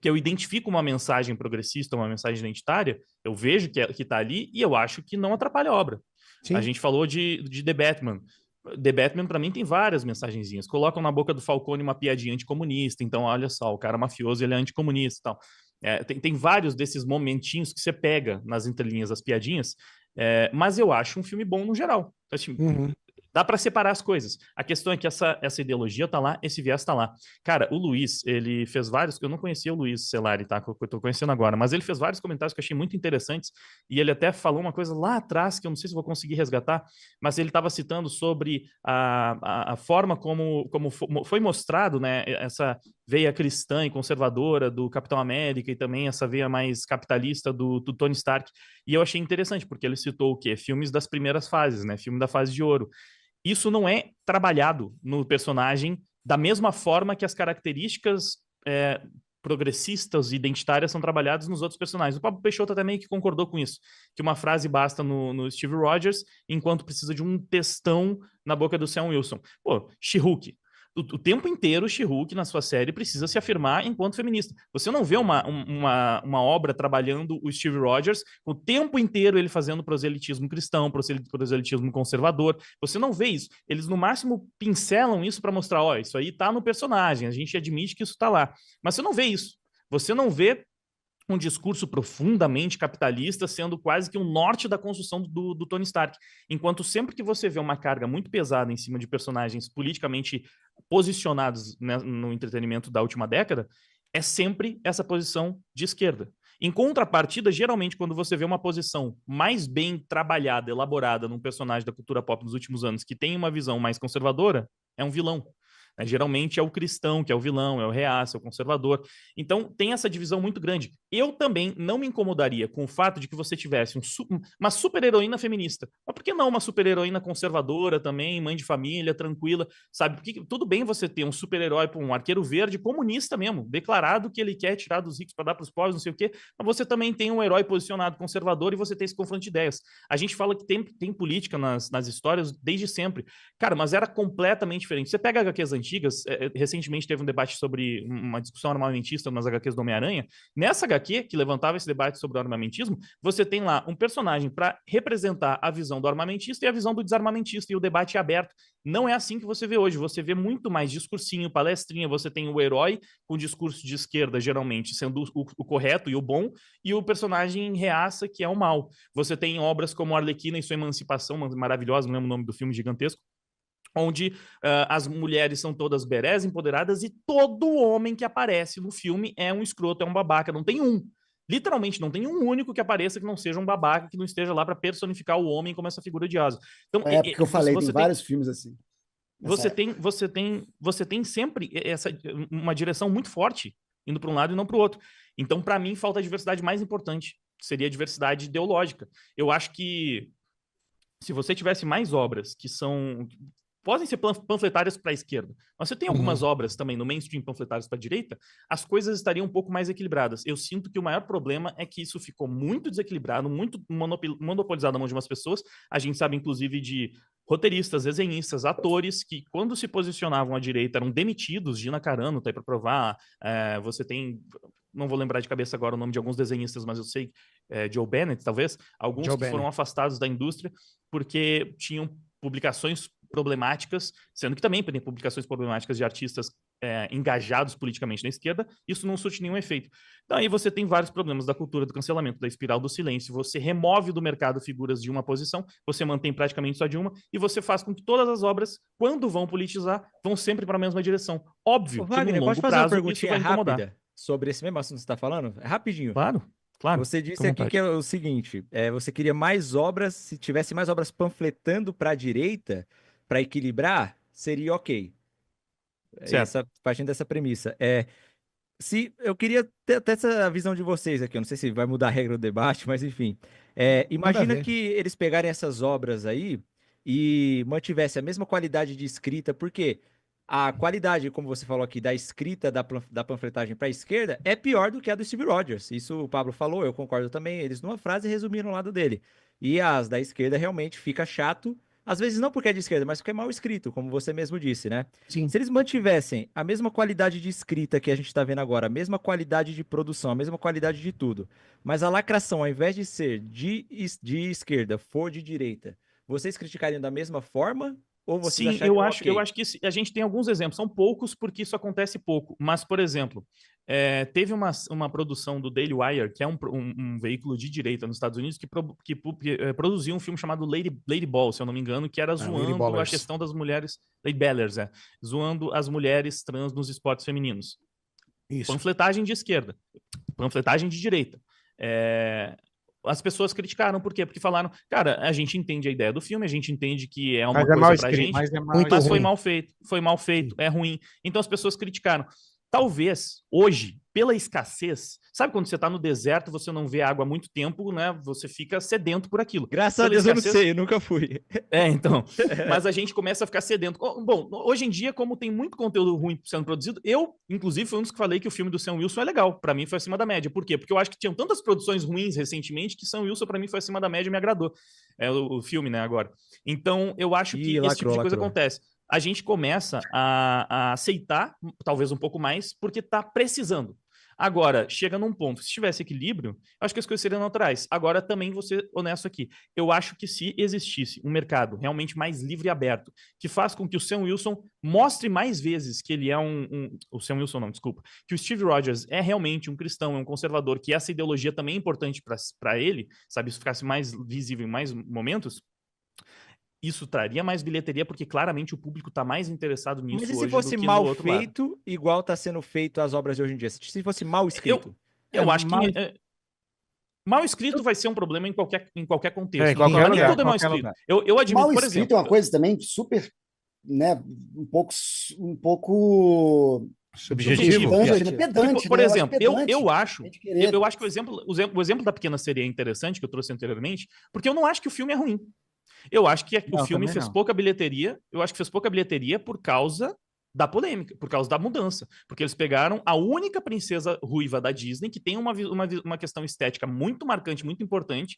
Speaker 1: que eu identifico uma mensagem progressista, uma mensagem identitária, eu vejo que tá ali e eu acho que não atrapalha a obra.
Speaker 4: Sim.
Speaker 1: A gente falou de The Batman. The Batman, para mim, tem várias mensagenzinhas. Colocam na boca do Falcone uma piadinha anticomunista. Então, olha só, o cara mafioso, ele é anticomunista e tal. Tem vários desses momentinhos que você pega nas entrelinhas das piadinhas, mas eu acho um filme bom no geral. Assim, dá para separar as coisas. A questão é que essa ideologia tá lá, esse viés tá lá. Cara, o Luiz, ele fez vários... Eu não conhecia o Luiz Celari, tá? Que eu tô conhecendo agora. Mas ele fez vários comentários que eu achei muito interessantes. E ele até falou uma coisa lá atrás, que eu não sei se vou conseguir resgatar, mas ele estava citando sobre a forma como foi mostrado, né? Essa veia cristã e conservadora do Capitão América e também essa veia mais capitalista do Tony Stark. E eu achei interessante, porque ele citou o quê? Filmes das primeiras fases, né? Filme da fase de ouro. Isso não é trabalhado no personagem da mesma forma que as características progressistas e identitárias são trabalhadas nos outros personagens. O Pablo Peixoto até meio que concordou com isso, que uma frase basta no Steve Rogers, enquanto precisa de um textão na boca do Sam Wilson. Pô, She-Hulk. O tempo inteiro o She-Hulk na sua série precisa se afirmar enquanto feminista. Você não vê uma obra trabalhando o Steve Rogers o tempo inteiro ele fazendo proselitismo cristão, proselitismo conservador. Você não vê isso. Eles no máximo pincelam isso para mostrar, ó, isso aí tá no personagem, a gente admite que isso tá lá. Mas você não vê isso. Você não vê um discurso profundamente capitalista sendo quase que um norte da construção do Tony Stark. Enquanto sempre que você vê uma carga muito pesada em cima de personagens politicamente posicionados, né, no entretenimento da última década, é sempre essa posição de esquerda. Em contrapartida, geralmente, quando você vê uma posição mais bem trabalhada, elaborada num personagem da cultura pop nos últimos anos que tem uma visão mais conservadora, é um vilão. Geralmente é o cristão, que é o vilão, é o reaça, é o conservador. Então tem essa divisão muito grande. Eu também não me incomodaria com o fato de que você tivesse uma super-heroína feminista. Mas por que não uma super-heroína conservadora também, mãe de família, tranquila, sabe? Porque tudo bem você ter um super-herói, um arqueiro verde comunista mesmo, declarado que ele quer tirar dos ricos para dar para os pobres, não sei o quê, mas você também tem um herói posicionado conservador e você tem esse confronto de ideias. A gente fala que tem política nas histórias desde sempre. Cara, mas era completamente diferente. Você pega HQs antigas, recentemente teve um debate sobre uma discussão armamentista nas HQs do Homem-Aranha. Nessa HQ, que levantava esse debate sobre o armamentismo, você tem lá um personagem para representar a visão do armamentista e a visão do desarmamentista, e o debate é aberto. Não é assim que você vê hoje. Você vê muito mais discursinho, palestrinha, você tem o herói com discurso de esquerda, geralmente, sendo o correto e o bom, e o personagem reaça, que é o mal. Você tem obras como Arlequina e sua Emancipação, maravilhosa, não lembro o nome do filme, gigantesco, onde as mulheres são todas berés, empoderadas, e todo homem que aparece no filme é um escroto, é um babaca. Não tem um. Literalmente, não tem um único que apareça que não seja um babaca, que não esteja lá para personificar o homem como essa figura odiosa. Então,
Speaker 5: é porque eu falei, tem vários filmes assim.
Speaker 1: Você tem sempre uma direção muito forte, indo para um lado e não para o outro. Então, para mim, falta a diversidade mais importante. Seria a diversidade ideológica. Eu acho que se você tivesse mais obras que podem ser panfletárias para a esquerda, mas você tem algumas obras também no mainstream panfletárias para a direita, as coisas estariam um pouco mais equilibradas. Eu sinto que o maior problema é que isso ficou muito desequilibrado, muito monopolizado na mão de umas pessoas. A gente sabe, inclusive, de roteiristas, desenhistas, atores que, quando se posicionavam à direita, eram demitidos. Gina Carano tá aí para provar. Você tem... Não vou lembrar de cabeça agora o nome de alguns desenhistas, mas eu sei, Joe Bennett, talvez, alguns
Speaker 4: Joe
Speaker 1: que
Speaker 4: Bennett.
Speaker 1: foram afastados da indústria porque tinham publicações problemáticas, sendo que também tem publicações problemáticas de artistas engajados politicamente na esquerda, isso não surte nenhum efeito. Então aí você tem vários problemas da cultura do cancelamento, da espiral do silêncio, você remove do mercado figuras de uma posição, você mantém praticamente só de uma, e você faz com que todas as obras, quando vão politizar, vão sempre para a mesma direção. Óbvio que
Speaker 6: Wagner,
Speaker 1: no
Speaker 6: pode
Speaker 1: longo
Speaker 6: fazer uma
Speaker 1: prazo isso
Speaker 6: perguntinha
Speaker 1: vai incomodar.
Speaker 6: rápida sobre esse mesmo assunto que você está falando? É rapidinho.
Speaker 1: Claro.
Speaker 6: Você disse aqui que é o seguinte, você queria mais obras, se tivesse mais obras panfletando para a direita, para equilibrar, seria ok. Partindo dessa premissa. Se eu queria ter até essa visão de vocês aqui, eu não sei se vai mudar a regra do debate, mas enfim. Imagina
Speaker 7: ver.
Speaker 6: que eles pegarem essas obras aí e mantivessem a mesma qualidade de escrita, porque a qualidade, como você falou aqui, da escrita da panfletagem para a esquerda é pior do que a do Steve Rogers. Isso o Pablo falou, eu concordo também. Eles, numa frase, resumiram o lado dele. E as da esquerda realmente fica chato. Às vezes não porque é de esquerda, mas porque é mal escrito, como você mesmo disse, né?
Speaker 4: Sim.
Speaker 6: Se eles mantivessem a mesma qualidade de escrita que a gente está vendo agora, a mesma qualidade de produção, a mesma qualidade de tudo, mas a lacração, ao invés de ser de esquerda, for de direita, vocês criticariam da mesma forma? Ou vocês
Speaker 1: Sim,
Speaker 6: achariam
Speaker 1: eu acho que a gente tem alguns exemplos, são poucos porque isso acontece pouco, mas, por exemplo, teve uma produção do Daily Wire, que é um veículo de direita nos Estados Unidos, que produziu um filme chamado Lady Ball, se eu não me engano, que era
Speaker 4: Lady
Speaker 1: zoando a
Speaker 4: Ballers.
Speaker 1: questão das mulheres, Lady Ballers, zoando as mulheres trans nos esportes femininos.
Speaker 4: Isso.
Speaker 1: Panfletagem de esquerda, panfletagem de direita. As pessoas criticaram, por quê? Porque falaram, cara, a gente entende a ideia do filme, a gente entende que é uma
Speaker 9: Mas é mal
Speaker 1: coisa pra
Speaker 9: escrito.
Speaker 1: gente,
Speaker 8: Mas é
Speaker 4: Muito
Speaker 1: mas foi
Speaker 4: ruim.
Speaker 1: mal feito, é ruim. Então as pessoas criticaram. Talvez, hoje, pela escassez, sabe quando você tá no deserto, você não vê água há muito tempo, né? Você fica sedento por aquilo.
Speaker 6: Graças a
Speaker 1: Pela
Speaker 6: Deus eu não
Speaker 1: escassez-
Speaker 6: sei, eu nunca fui.
Speaker 1: Então. Mas a gente começa a ficar sedento. Bom, hoje em dia, como tem muito conteúdo ruim sendo produzido, eu, inclusive, fui um dos que falei que o filme do Sam Wilson é legal. Pra mim, foi acima da média. Por quê? Porque eu acho que tinham tantas produções ruins recentemente que Sam Wilson, pra mim, foi acima da média e me agradou. O filme, né, agora. Então, eu acho que esse tipo de coisa acontece. A gente começa a aceitar, talvez um pouco mais, porque tá precisando. Agora, chega num ponto, se tivesse equilíbrio, eu acho que as coisas seriam naturais. Agora, também vou ser honesto aqui. Eu acho que se existisse um mercado realmente mais livre e aberto, que faz com que o Sam Wilson mostre mais vezes que ele é o Sam Wilson não, desculpa. Que o Steve Rogers é realmente um cristão, é um conservador, que essa ideologia também é importante para ele, sabe? Isso ficasse mais visível em mais momentos. Isso traria mais bilheteria, porque claramente o público está mais interessado nisso
Speaker 6: Mas e
Speaker 1: hoje
Speaker 6: se fosse
Speaker 1: do que
Speaker 6: mal
Speaker 1: no outro lado.
Speaker 6: feito, igual tá sendo feito as obras de hoje em dia? Se fosse mal escrito.
Speaker 1: Eu acho
Speaker 8: mal-
Speaker 1: que mal escrito vai ser um problema em qualquer contexto.
Speaker 9: É, em qualquer
Speaker 1: Nem
Speaker 9: lugar,
Speaker 1: tudo é mal
Speaker 8: qualquer
Speaker 1: escrito.
Speaker 8: lugar.
Speaker 1: Eu admito,
Speaker 5: Mal
Speaker 1: por
Speaker 5: escrito
Speaker 1: exemplo.
Speaker 5: é uma coisa também super, né, um pouco
Speaker 9: Subjetivo.
Speaker 5: pedante, né?
Speaker 7: Subjetivo.
Speaker 5: Pedante,
Speaker 1: Por
Speaker 5: né?
Speaker 1: exemplo,
Speaker 5: pedante
Speaker 1: eu acho
Speaker 5: a gente querer-
Speaker 1: eu acho que o exemplo da pequena sereia é interessante, que eu trouxe anteriormente, porque eu não acho que o filme é ruim. Eu acho que
Speaker 8: Não,
Speaker 1: o filme
Speaker 8: também
Speaker 1: fez
Speaker 8: não.
Speaker 1: pouca bilheteria. Eu acho que fez pouca bilheteria por causa da polêmica, por causa da mudança. Porque eles pegaram a única princesa ruiva da Disney, que tem uma questão estética muito marcante, muito importante,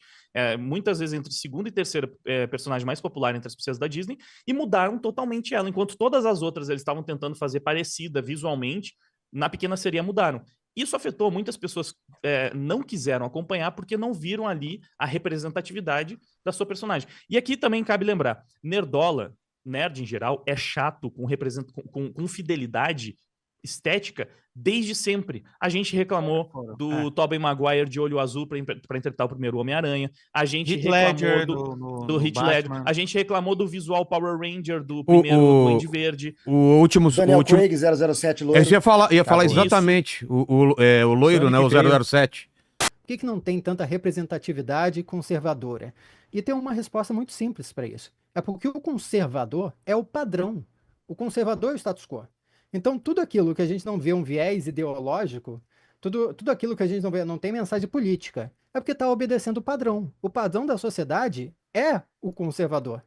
Speaker 1: muitas vezes entre segunda e terceira personagem mais popular entre as princesas da Disney, e mudaram totalmente ela. Enquanto todas as outras eles estavam tentando fazer parecida visualmente, na Pequena Sereia mudaram. Isso afetou, muitas pessoas não quiseram acompanhar porque não viram ali a representatividade da sua personagem. E aqui também cabe lembrar, Nerdola, nerd em geral, é chato com fidelidade estética desde sempre. A gente reclamou do Tobey Maguire de olho azul para interpretar o primeiro Homem-Aranha. A gente
Speaker 8: Heath
Speaker 1: reclamou
Speaker 8: Ledger
Speaker 1: do
Speaker 8: no
Speaker 1: Heath Ledger.
Speaker 8: Batman.
Speaker 1: A gente reclamou do visual Power Ranger do primeiro Duende Verde.
Speaker 2: O último.
Speaker 5: Daniel Craig, 007 loiro.
Speaker 2: Eu ia falar
Speaker 1: Isso.
Speaker 2: exatamente. O loiro,
Speaker 6: Sonic
Speaker 2: né? O
Speaker 6: Tail.
Speaker 2: 007.
Speaker 7: Por que não tem tanta representatividade conservadora? E tem uma resposta muito simples para isso. É porque o conservador é o padrão. O conservador é o status quo. Então, tudo aquilo que a gente não vê um viés ideológico, tudo aquilo que a gente não vê, não tem mensagem política, é porque está obedecendo o padrão. O padrão da sociedade é o conservador.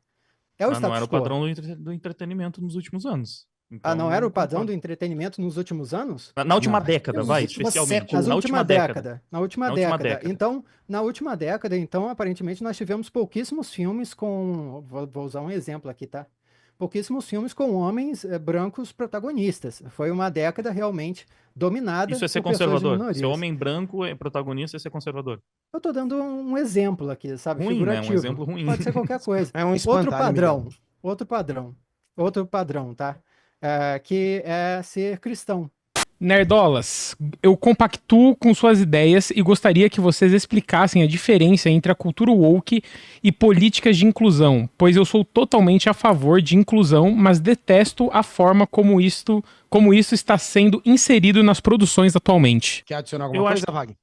Speaker 7: É o
Speaker 1: Mas não
Speaker 7: status
Speaker 1: era o
Speaker 7: quo.
Speaker 1: padrão do entretenimento nos últimos anos. Então,
Speaker 7: Não era o padrão
Speaker 1: concordo.
Speaker 7: do entretenimento nos últimos anos?
Speaker 1: Na última
Speaker 5: Não,
Speaker 1: década,
Speaker 5: nos
Speaker 1: vai,
Speaker 5: últimos
Speaker 1: especialmente.
Speaker 5: séculos.
Speaker 7: Na
Speaker 1: Na
Speaker 7: última década. Na última
Speaker 1: Na última
Speaker 7: década.
Speaker 1: década.
Speaker 7: Então, na última década, então, aparentemente, nós tivemos pouquíssimos filmes com. Vou usar um exemplo aqui, tá? Pouquíssimos filmes com homens brancos protagonistas. Foi uma década realmente dominada
Speaker 1: Isso é ser
Speaker 7: por pessoas de
Speaker 1: conservador.
Speaker 7: minorias.
Speaker 1: Ser homem branco é protagonista, é ser conservador.
Speaker 7: Eu tô dando um exemplo aqui, sabe?
Speaker 1: Ruim, né? Um
Speaker 7: Figurativo.
Speaker 1: exemplo ruim.
Speaker 7: Pode ser qualquer coisa.
Speaker 4: É um
Speaker 7: Outro
Speaker 4: espantalho,
Speaker 7: padrão.
Speaker 4: Miguel.
Speaker 7: Outro padrão, tá? Que é ser cristão.
Speaker 10: Nerdolas, eu compactuo com suas ideias e gostaria que vocês explicassem a diferença entre a cultura woke e políticas de inclusão, pois eu sou totalmente a favor de inclusão, mas detesto a forma como isso está sendo inserido nas produções atualmente.
Speaker 4: Quer adicionar alguma
Speaker 1: Eu
Speaker 4: coisa,
Speaker 1: acho-
Speaker 4: Wagner?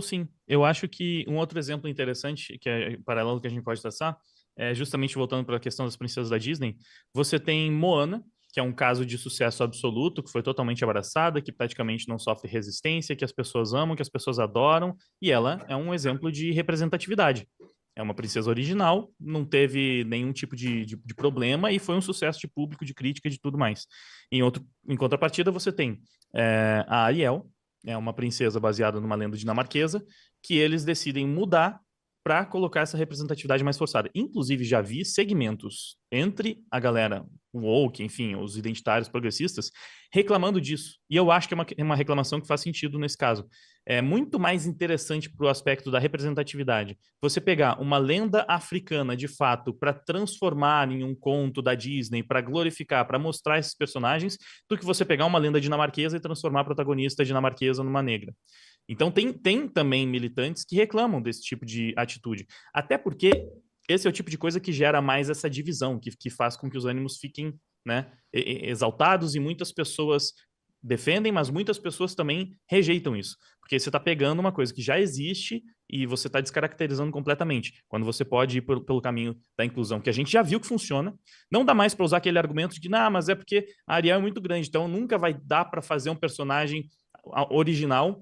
Speaker 1: Sim. Eu acho que um outro exemplo interessante, que é paralelo que a gente pode traçar, justamente voltando para a questão das princesas da Disney, você tem Moana, que é um caso de sucesso absoluto, que foi totalmente abraçada, que praticamente não sofre resistência, que as pessoas amam, que as pessoas adoram, e ela é um exemplo de representatividade. É uma princesa original, não teve nenhum tipo de problema e foi um sucesso de público, de crítica, de tudo mais. Em contrapartida, você tem a Ariel, é uma princesa baseada numa lenda dinamarquesa, que eles decidem mudar para colocar essa representatividade mais forçada. Inclusive, já vi segmentos entre a galera woke, enfim, os identitários progressistas, reclamando disso. E eu acho que é uma reclamação que faz sentido nesse caso. É muito mais interessante para o aspecto da representatividade você pegar uma lenda africana, de fato, para transformar em um conto da Disney, para glorificar, para mostrar esses personagens, do que você pegar uma lenda dinamarquesa e transformar a protagonista dinamarquesa numa negra. Então, tem também militantes que reclamam desse tipo de atitude. Até porque esse é o tipo de coisa que gera mais essa divisão, que faz com que os ânimos fiquem, né, exaltados, e muitas pessoas defendem, mas muitas pessoas também rejeitam isso. Porque você está pegando uma coisa que já existe e você está descaracterizando completamente. Quando você pode ir pelo caminho da inclusão, que a gente já viu que funciona. Não dá mais para usar aquele argumento de, mas é porque a Ariel é muito grande, então nunca vai dar para fazer um personagem original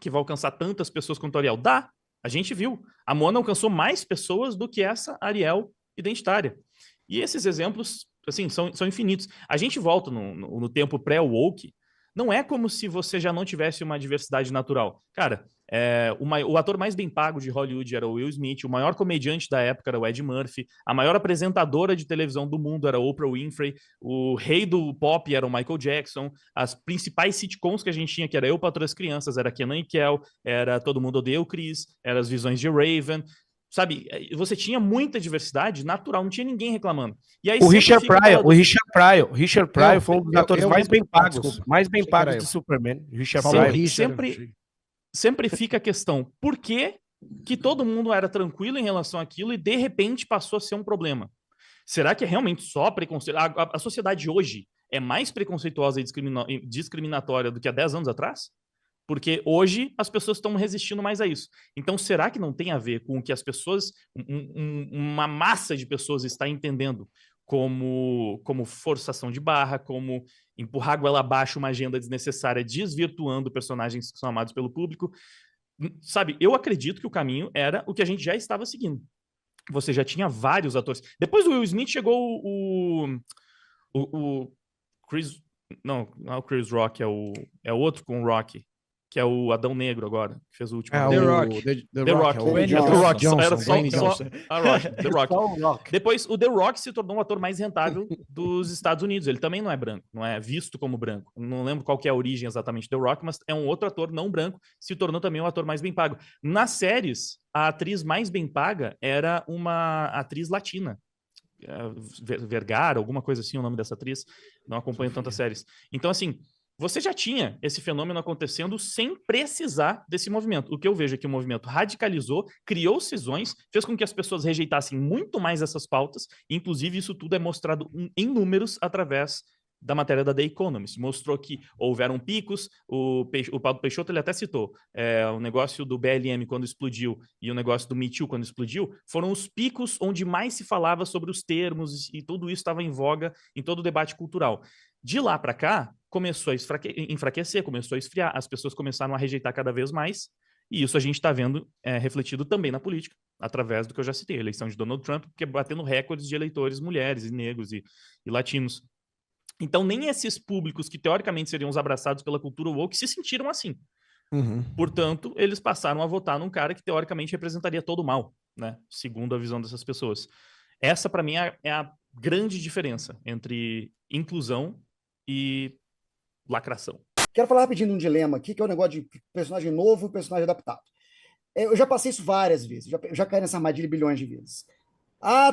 Speaker 1: que vai alcançar tantas pessoas quanto a Ariel. Dá, a gente viu. A Moana alcançou mais pessoas do que essa Ariel identitária. E esses exemplos, assim, são infinitos. A gente volta no tempo pré-woke, não é como se você já não tivesse uma diversidade natural. Cara, o ator mais bem pago de Hollywood era o Will Smith, o maior comediante da época era o Ed Murphy, a maior apresentadora de televisão do mundo era Oprah Winfrey, o rei do pop era o Michael Jackson, as principais sitcoms que a gente tinha, que era Eu, Patroa e as Crianças, era Kenan e Kel, era Todo Mundo Odeia o Chris, era As Visões de Raven. Sabe, você tinha muita diversidade natural, não tinha ninguém reclamando. E aí
Speaker 9: o Richard Pryor foi um dos atores mais bem pagos, de Superman. Richard Pryor.
Speaker 1: Sempre fica a questão, por que todo mundo era tranquilo em relação àquilo e de repente passou a ser um problema? Será que é realmente só preconceito? A sociedade hoje é mais preconceituosa e discriminatória do que há 10 anos atrás? Porque hoje as pessoas estão resistindo mais a isso. Então, será que não tem a ver com o que as pessoas, uma massa de pessoas está entendendo como forçação de barra, como empurrar a goela abaixo uma agenda desnecessária, desvirtuando personagens que são amados pelo público? Sabe, eu acredito que o caminho era o que a gente já estava seguindo. Você já tinha vários atores. Depois do Will Smith chegou o Chris... Não é o Chris Rock, é o outro com o Rock, que é o Adão Negro agora, que fez o último.
Speaker 6: The Rock.
Speaker 1: The Rock. Depois, o The Rock se tornou o ator mais rentável dos Estados Unidos. Ele também não é branco, não é visto como branco. Não lembro qual que é a origem exatamente do The Rock, mas é um outro ator não branco, se tornou também o ator mais bem pago. Nas séries, a atriz mais bem paga era uma atriz latina. Vergara, alguma coisa assim, o nome dessa atriz. Não acompanho tantas séries. Então, assim, você já tinha esse fenômeno acontecendo sem precisar desse movimento. O que eu vejo é que o movimento radicalizou, criou cisões, fez com que as pessoas rejeitassem muito mais essas pautas, e, inclusive, isso tudo é mostrado em números através da matéria da The Economist. Mostrou que houveram picos, o Paulo Peixoto ele até citou, o negócio do BLM quando explodiu e o negócio do Me Too quando explodiu, foram os picos onde mais se falava sobre os termos, e tudo isso estava em voga em todo o debate cultural. De lá para cá, começou a enfraquecer, começou a esfriar, as pessoas começaram a rejeitar cada vez mais, e isso a gente está vendo refletido também na política, através do que eu já citei, a eleição de Donald Trump, que é batendo recordes de eleitores mulheres e negros e latinos. Então, nem esses públicos que teoricamente seriam os abraçados pela cultura woke se sentiram assim. Portanto, eles passaram a votar num cara que teoricamente representaria todo o mal, né? Segundo a visão dessas pessoas. Essa, para mim, é a grande diferença entre inclusão e lacração.
Speaker 5: Quero falar rapidinho de um dilema aqui, que é o negócio de personagem novo e personagem adaptado. Eu já passei isso várias vezes, já caí nessa armadilha bilhões de vezes.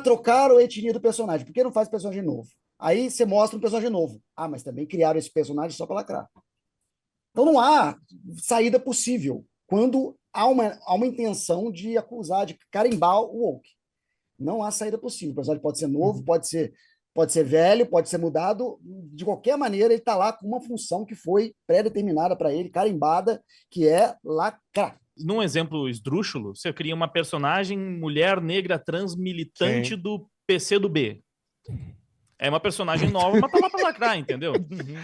Speaker 5: Trocaram a etnia do personagem, por que não faz personagem novo? Aí você mostra um personagem novo. Mas também criaram esse personagem só para lacrar. Então não há saída possível quando há uma intenção de acusar, de carimbar o woke. Não há saída possível. O personagem pode ser novo, pode ser velho, pode ser mudado. De qualquer maneira, ele está lá com uma função que foi pré-determinada para ele, carimbada, que é lacrar.
Speaker 1: Num exemplo esdrúxulo, você cria uma personagem mulher negra trans militante do PCdoB. É uma personagem nova, mas tá lá pra lacrar, entendeu?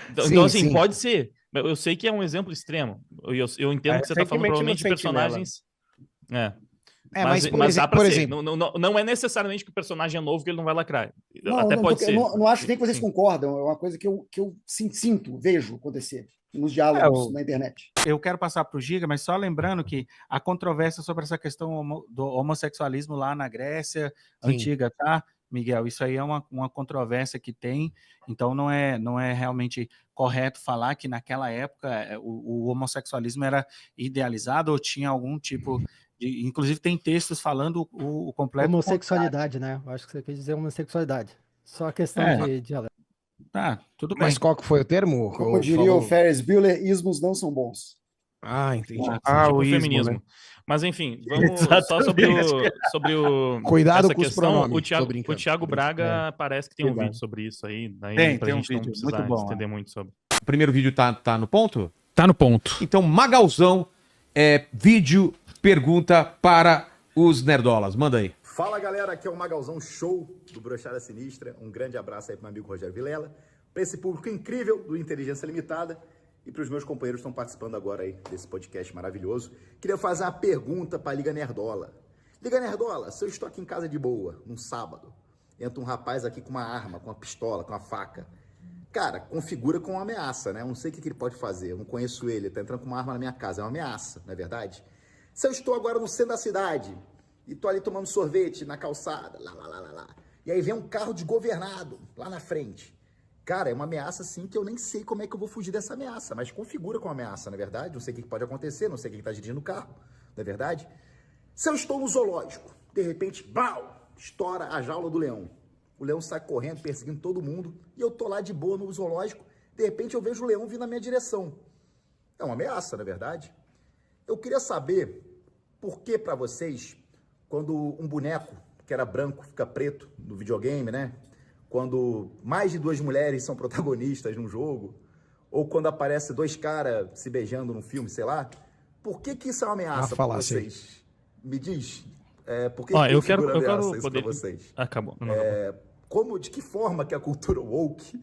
Speaker 1: Então, assim, pode ser. Eu sei que é um exemplo extremo. Eu entendo que você tá falando provavelmente de personagens... Mas dá pra ser. Exemplo... Não é necessariamente que o personagem é novo que ele não vai lacrar. Até pode ser.
Speaker 5: Eu não acho nem que vocês concordam. É uma coisa que eu sinto, vejo acontecer nos diálogos na internet.
Speaker 8: Eu quero passar para o Giga, mas só lembrando que a controvérsia sobre essa questão do homossexualismo lá na Grécia antiga, tá, Miguel? Isso aí é uma controvérsia que tem, então não é realmente correto falar que naquela época o homossexualismo era idealizado ou tinha algum tipo de... Inclusive tem textos falando o completo...
Speaker 7: Homossexualidade, né? Eu acho que você quer dizer homossexualidade. Só a questão de diálogo.
Speaker 8: Tá, tudo bem.
Speaker 4: Mas qual que foi o termo?
Speaker 5: Como diria o Ferris Bueller, ismos não são bons.
Speaker 4: Entendi.
Speaker 1: Tipo o feminismo. Né? Mas enfim, vamos só sobre o
Speaker 4: cuidado com
Speaker 1: questão,
Speaker 4: os pronomes.
Speaker 1: O Thiago Braga parece que tem um vídeo sobre isso aí. Daí
Speaker 8: tem um vídeo muito bom.
Speaker 1: Entender muito sobre.
Speaker 2: O primeiro vídeo tá no ponto?
Speaker 10: Tá no ponto.
Speaker 2: Então, Magalzão, vídeo, pergunta para os nerdolas. Manda aí.
Speaker 11: Fala galera, aqui é o Magalzão Show do Brochada Sinistra. Um grande abraço aí para meu amigo Rogério Vilela, para esse público incrível do Inteligência Limitada e para os meus companheiros que estão participando agora aí desse podcast maravilhoso. Queria fazer uma pergunta para a Liga Nerdola. Liga Nerdola, se eu estou aqui em casa de boa, num sábado, entra um rapaz aqui com uma arma, com uma pistola, com uma faca. Cara, configura com uma ameaça, né? Eu não sei o que ele pode fazer, eu não conheço ele, tá entrando com uma arma na minha casa, é uma ameaça, não é verdade? Se eu estou agora no centro da cidade e tô ali tomando sorvete na calçada, lá. E aí vem um carro desgovernado lá na frente. Cara, é uma ameaça assim que eu nem sei como é que eu vou fugir dessa ameaça, mas configura com ameaça, não é verdade? Não sei o que pode acontecer, não sei quem tá dirigindo o carro, não é verdade? Se eu estou no zoológico, de repente, bau, estoura a jaula do leão. O leão sai correndo, perseguindo todo mundo, e eu tô lá de boa no zoológico, de repente eu vejo o leão vir na minha direção. É uma ameaça, não é verdade? Eu queria saber por que para vocês, quando um boneco que era branco fica preto no videogame, né? Quando mais de 2 mulheres são protagonistas num jogo, ou quando aparece 2 caras se beijando num filme, sei lá, por que isso é uma ameaça para vocês? Me diz, por que
Speaker 1: eu quero
Speaker 11: isso
Speaker 1: poder...
Speaker 11: para vocês?
Speaker 1: Acabou.
Speaker 11: De que forma que a cultura woke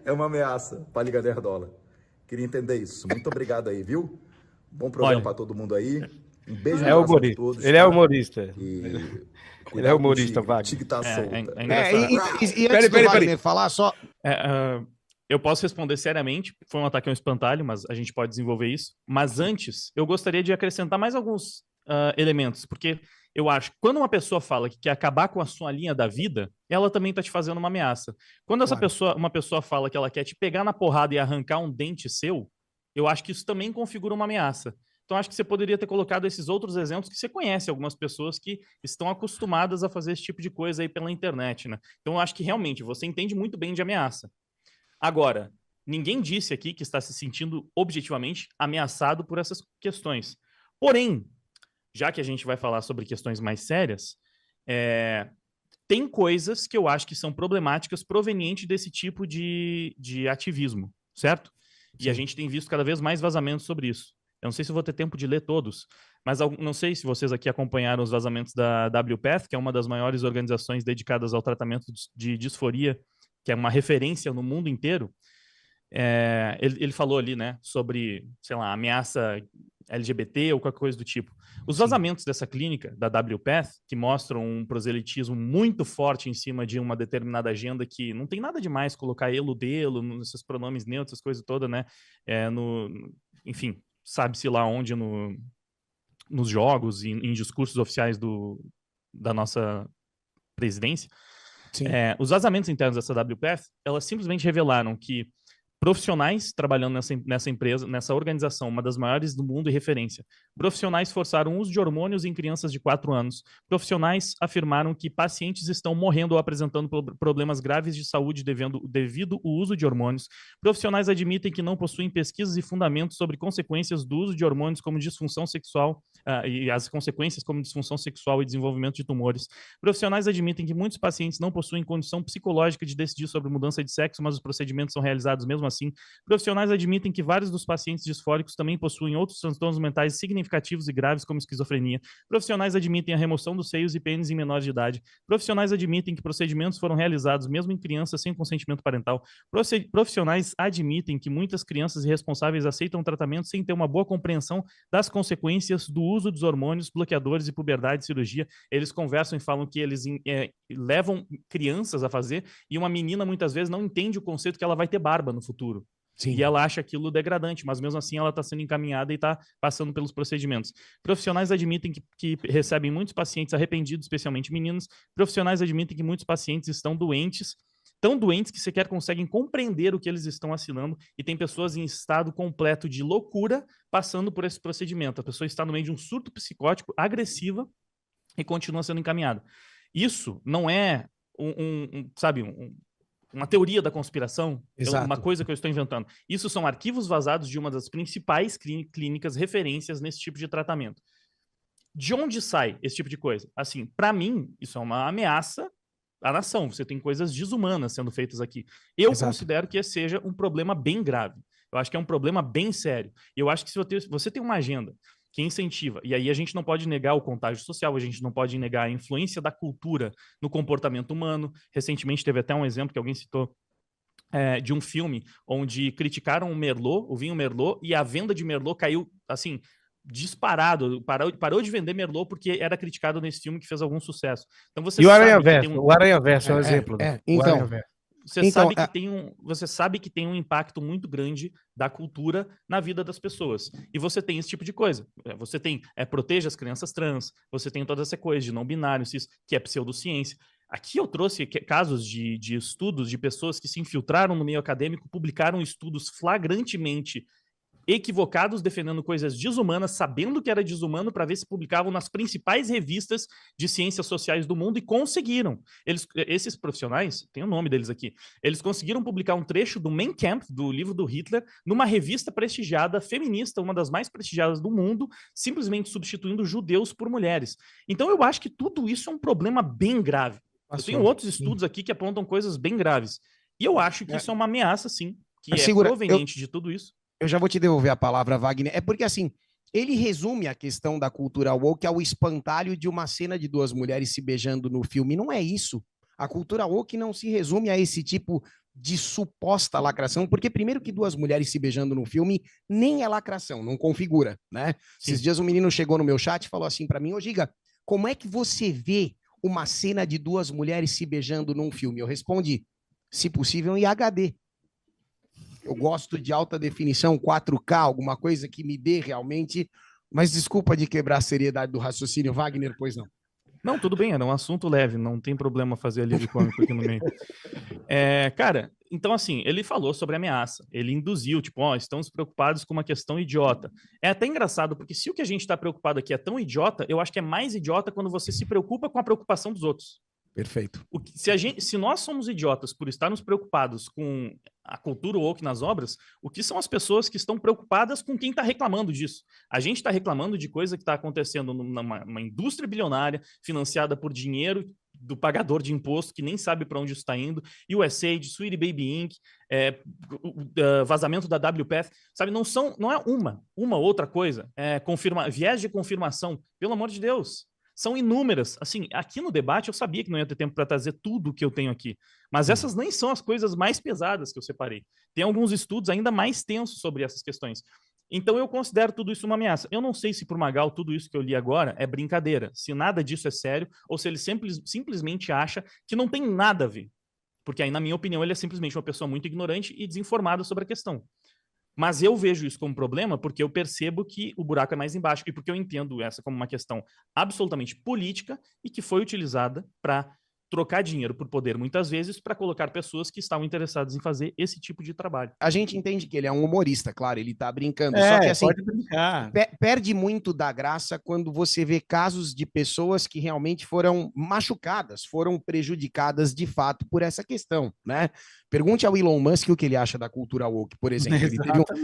Speaker 11: é uma ameaça para a Liga Nerdola? Queria entender isso. Muito obrigado aí, viu? Bom programa para todo mundo aí. Um beijo
Speaker 9: para todos. Ele é humorista. Ele é humorista, Wagner.
Speaker 4: E antes do Wagner falar só...
Speaker 1: Eu posso responder seriamente, foi um ataque ao espantalho, mas a gente pode desenvolver isso. Mas antes, eu gostaria de acrescentar mais alguns elementos, porque eu acho que quando uma pessoa fala que quer acabar com a sua linha da vida, ela também está te fazendo uma ameaça. Quando uma pessoa fala que ela quer te pegar na porrada e arrancar um dente seu, eu acho que isso também configura uma ameaça. Então, acho que você poderia ter colocado esses outros exemplos que você conhece algumas pessoas que estão acostumadas a fazer esse tipo de coisa aí pela internet, né? Então, eu acho que realmente você entende muito bem de ameaça. Agora, ninguém disse aqui que está se sentindo objetivamente ameaçado por essas questões. Porém, já que a gente vai falar sobre questões mais sérias, tem coisas que eu acho que são problemáticas provenientes desse tipo de ativismo, certo? Sim. E a gente tem visto cada vez mais vazamentos sobre isso. Eu não sei se eu vou ter tempo de ler todos, mas não sei se vocês aqui acompanharam os vazamentos da WPATH, que é uma das maiores organizações dedicadas ao tratamento de disforia, que é uma referência no mundo inteiro. Ele falou ali, né, sobre, sei lá, ameaça LGBT ou qualquer coisa do tipo. Os vazamentos dessa clínica, da WPATH, que mostram um proselitismo muito forte em cima de uma determinada agenda que não tem nada demais colocar elo, delo, nesses pronomes neutros, essas coisas todas, né, enfim, sabe-se lá onde nos jogos e em discursos oficiais da nossa presidência. Os vazamentos internos dessa WPATH, elas simplesmente revelaram que profissionais trabalhando nessa empresa, nessa organização, uma das maiores do mundo e referência, profissionais forçaram o uso de hormônios em crianças de 4 anos. Profissionais afirmaram que pacientes estão morrendo ou apresentando problemas graves de saúde devido ao uso de hormônios. Profissionais admitem que não possuem pesquisas e fundamentos sobre consequências do uso de hormônios como disfunção sexual e as consequências como disfunção sexual e desenvolvimento de tumores. Profissionais admitem que muitos pacientes não possuem condição psicológica de decidir sobre mudança de sexo, mas os procedimentos são realizados mesmo mesmo assim. Profissionais admitem que vários dos pacientes disfóricos também possuem outros transtornos mentais significativos e graves, como esquizofrenia. Profissionais admitem a remoção dos seios e pênis em menores de idade. Profissionais admitem que procedimentos foram realizados mesmo em crianças sem consentimento parental. Profissionais admitem que muitas crianças irresponsáveis aceitam tratamento sem ter uma boa compreensão das consequências do uso dos hormônios, bloqueadores e puberdade e cirurgia. Eles conversam e falam que eles levam crianças a fazer e uma menina muitas vezes não entende o conceito que ela vai ter barba no futuro. Sim. E ela acha aquilo degradante, mas mesmo assim ela está sendo encaminhada e está passando pelos procedimentos. Profissionais admitem que recebem muitos pacientes arrependidos, especialmente meninos. Profissionais admitem que muitos pacientes estão doentes, tão doentes que sequer conseguem compreender o que eles estão assinando, e tem pessoas em estado completo de loucura passando por esse procedimento. A pessoa está no meio de um surto psicótico, agressiva, e continua sendo encaminhada. Isso não é uma teoria da conspiração, uma coisa que eu estou inventando. Isso são arquivos vazados de uma das principais clínicas referências nesse tipo de tratamento. De onde sai esse tipo de coisa? Assim, para mim, isso é uma ameaça à nação. Você tem coisas desumanas sendo feitas aqui. Eu considero que esse seja um problema bem grave. Eu acho que é um problema bem sério. Eu acho que se você tem uma agenda que incentiva, e aí a gente não pode negar o contágio social, a gente não pode negar a influência da cultura no comportamento humano. Recentemente teve até um exemplo que alguém citou de um filme onde criticaram o Merlot, o vinho Merlot, e a venda de Merlot caiu, assim, disparado, parou de vender Merlot porque era criticado nesse filme que fez algum sucesso. Então você
Speaker 9: o Aranha Verso, o Aranha Verso é um exemplo.
Speaker 1: Então, você sabe que tem um impacto muito grande da cultura na vida das pessoas. E você tem esse tipo de coisa. Você tem proteja as crianças trans, você tem toda essa coisa de não binário, que é pseudociência. Aqui eu trouxe casos de estudos de pessoas que se infiltraram no meio acadêmico, publicaram estudos flagrantemente equivocados, defendendo coisas desumanas, sabendo que era desumano, para ver se publicavam nas principais revistas de ciências sociais do mundo, e conseguiram. Esses profissionais, tem o nome deles aqui, eles conseguiram publicar um trecho do Mein Kampf, do livro do Hitler, numa revista prestigiada, feminista, uma das mais prestigiadas do mundo, simplesmente substituindo judeus por mulheres. Então eu acho que tudo isso é um problema bem grave. Eu tenho outros estudos aqui que apontam coisas bem graves. E eu acho que isso é uma ameaça, sim, que é proveniente de tudo isso.
Speaker 4: Eu já vou te devolver a palavra, Wagner. É porque, assim, ele resume a questão da cultura woke ao espantalho de uma cena de duas mulheres se beijando no filme. Não é isso. A cultura woke não se resume a esse tipo de suposta lacração, porque primeiro que duas mulheres se beijando no filme nem é lacração, não configura, né? Sim. Esses dias um menino chegou no meu chat e falou assim para mim: ô Giga, como é que você vê uma cena de duas mulheres se beijando num filme? Eu respondi: se possível em HD. Eu gosto de alta definição, 4K, alguma coisa que me dê realmente... Mas desculpa de quebrar a seriedade do raciocínio, Wagner, pois não.
Speaker 1: Não, tudo bem, era um assunto leve, não tem problema fazer alívio cômico aqui no meio. Cara, então assim, ele falou sobre ameaça, ele induziu, tipo, estamos preocupados com uma questão idiota. É até engraçado, porque se o que a gente está preocupado aqui é tão idiota, eu acho que é mais idiota quando você se preocupa com a preocupação dos outros.
Speaker 4: Perfeito.
Speaker 1: Se nós somos idiotas por estarmos preocupados com a cultura woke nas obras, o que são as pessoas que estão preocupadas com quem está reclamando disso? A gente está reclamando de coisa que está acontecendo numa indústria bilionária, financiada por dinheiro do pagador de imposto, que nem sabe para onde isso está indo, USA, de Sweetie Baby Inc., vazamento da WPF, sabe? Não é uma outra coisa, viés de confirmação, pelo amor de Deus. São inúmeras. Assim, aqui no debate eu sabia que não ia ter tempo para trazer tudo que eu tenho aqui. Mas essas nem são as coisas mais pesadas que eu separei. Tem alguns estudos ainda mais tensos sobre essas questões. Então eu considero tudo isso uma ameaça. Eu não sei se para o Magal tudo isso que eu li agora é brincadeira, se nada disso é sério, ou se ele simplesmente acha que não tem nada a ver. Porque aí, na minha opinião, ele é simplesmente uma pessoa muito ignorante e desinformada sobre a questão. Mas eu vejo isso como problema porque eu percebo que o buraco é mais embaixo e porque eu entendo essa como uma questão absolutamente política e que foi utilizada para trocar dinheiro por poder, muitas vezes, para colocar pessoas que estavam interessadas em fazer esse tipo de trabalho.
Speaker 4: A gente entende que ele é um humorista, claro, ele tá brincando. Só que, assim,
Speaker 8: pode brincar.
Speaker 4: Perde muito da graça quando você vê casos de pessoas que realmente foram machucadas, foram prejudicadas de fato por essa questão, né? Pergunte ao Elon Musk o que ele acha da cultura woke, por exemplo.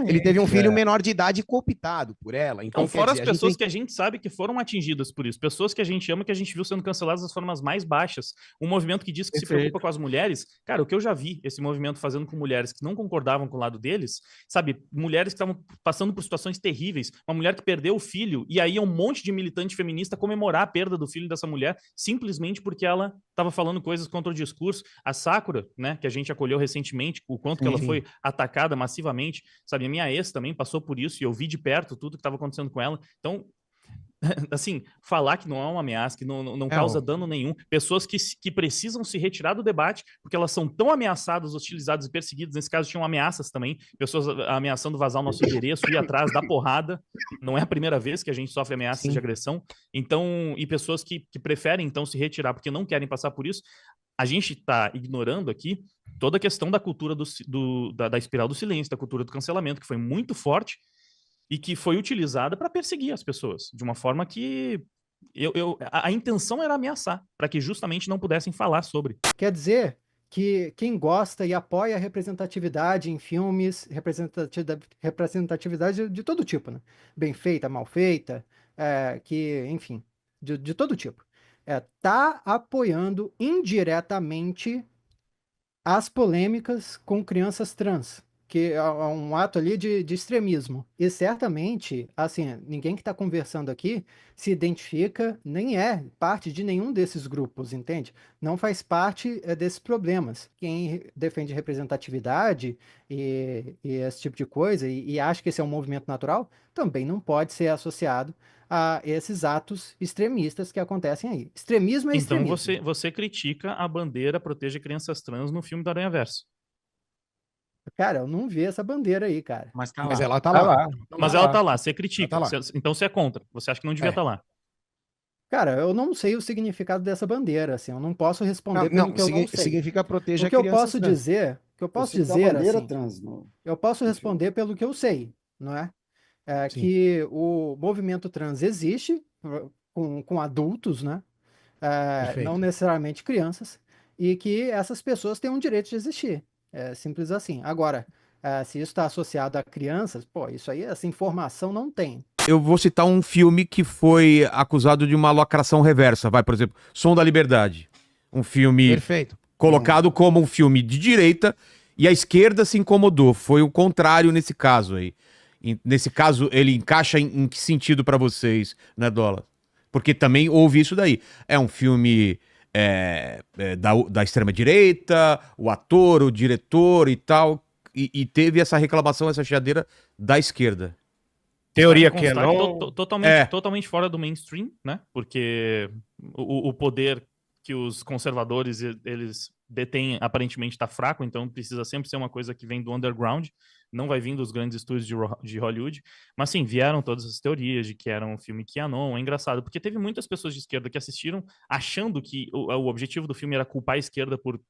Speaker 4: Ele teve um filho menor de idade cooptado por ela. Então,
Speaker 1: fora as pessoas que a gente sabe que foram atingidas por isso, pessoas que a gente ama, que a gente viu sendo canceladas das formas mais baixas. Um movimento que diz que se preocupa com as mulheres, cara, o que eu já vi esse movimento fazendo com mulheres que não concordavam com o lado deles, sabe, mulheres que estavam passando por situações terríveis, uma mulher que perdeu o filho, e aí um monte de militante feminista comemorar a perda do filho dessa mulher, simplesmente porque ela estava falando coisas contra o discurso. A Sakura, né, que a gente acolheu recentemente, o quanto que ela foi atacada massivamente, sabe, a minha ex também passou por isso, e eu vi de perto tudo que estava acontecendo com ela. Então, assim, falar que não é uma ameaça, que não causa dano nenhum, pessoas que precisam se retirar do debate, porque elas são tão ameaçadas, hostilizadas e perseguidas, nesse caso tinham ameaças também, pessoas ameaçando vazar o nosso endereço, ir atrás, dar porrada, não é a primeira vez que a gente sofre ameaças de agressão, então, e pessoas que preferem, então, se retirar, porque não querem passar por isso. A gente está ignorando aqui toda a questão da cultura da espiral do silêncio, da cultura do cancelamento, que foi muito forte, e que foi utilizada para perseguir as pessoas, de uma forma que a intenção era ameaçar, para que justamente não pudessem falar sobre.
Speaker 7: Quer dizer que quem gosta e apoia a representatividade em filmes, representatividade de todo tipo, né? Bem feita, mal feita, enfim, de todo tipo, tá apoiando indiretamente as polêmicas com crianças trans, que é um ato ali de extremismo. E certamente, assim, ninguém que está conversando aqui se identifica, nem é parte de nenhum desses grupos, entende? Não faz parte desses problemas. Quem defende representatividade e esse tipo de coisa, e acha que esse é um movimento natural, também não pode ser associado a esses atos extremistas que acontecem aí. Extremismo é extremismo.
Speaker 1: Então você critica a bandeira Proteja Crianças Trans no filme do Aranhaverso.
Speaker 7: Cara, eu não vi essa bandeira aí, cara.
Speaker 8: Mas
Speaker 4: ela tá lá.
Speaker 1: Mas ela tá lá, você critica. Então você é contra. Você acha que não devia estar lá.
Speaker 7: Cara, eu não sei o significado dessa bandeira, assim, eu não posso responder pelo que eu não sei.
Speaker 4: Significa proteger
Speaker 7: o que eu posso dizer,
Speaker 5: bandeira
Speaker 7: assim,
Speaker 5: trans, não.
Speaker 7: eu posso responder pelo que eu sei, não é? Que o movimento trans existe com adultos, né? Não necessariamente crianças, e que essas pessoas têm um direito de existir. É simples assim. Agora, se isso está associado a crianças, pô, isso aí, essa informação não tem.
Speaker 2: Eu vou citar um filme que foi acusado de uma lacração reversa, por exemplo, Som da Liberdade. Um filme colocado como um filme de direita e a esquerda se incomodou. Foi o contrário nesse caso aí. Nesse caso, ele encaixa em que sentido para vocês, né, Dola? Porque também houve isso daí. É um filme da extrema-direita, o ator, o diretor e tal, e teve essa reclamação, essa chiadeira da esquerda.
Speaker 9: Teoria que é não...
Speaker 1: Totalmente fora do mainstream, né? Porque o poder que os conservadores eles detêm aparentemente está fraco, então precisa sempre ser uma coisa que vem do underground, não vai vir dos grandes estúdios de Hollywood, mas sim, vieram todas as teorias de que era um filme QAnon. É engraçado, porque teve muitas pessoas de esquerda que assistiram achando que o objetivo do filme era culpar a esquerda por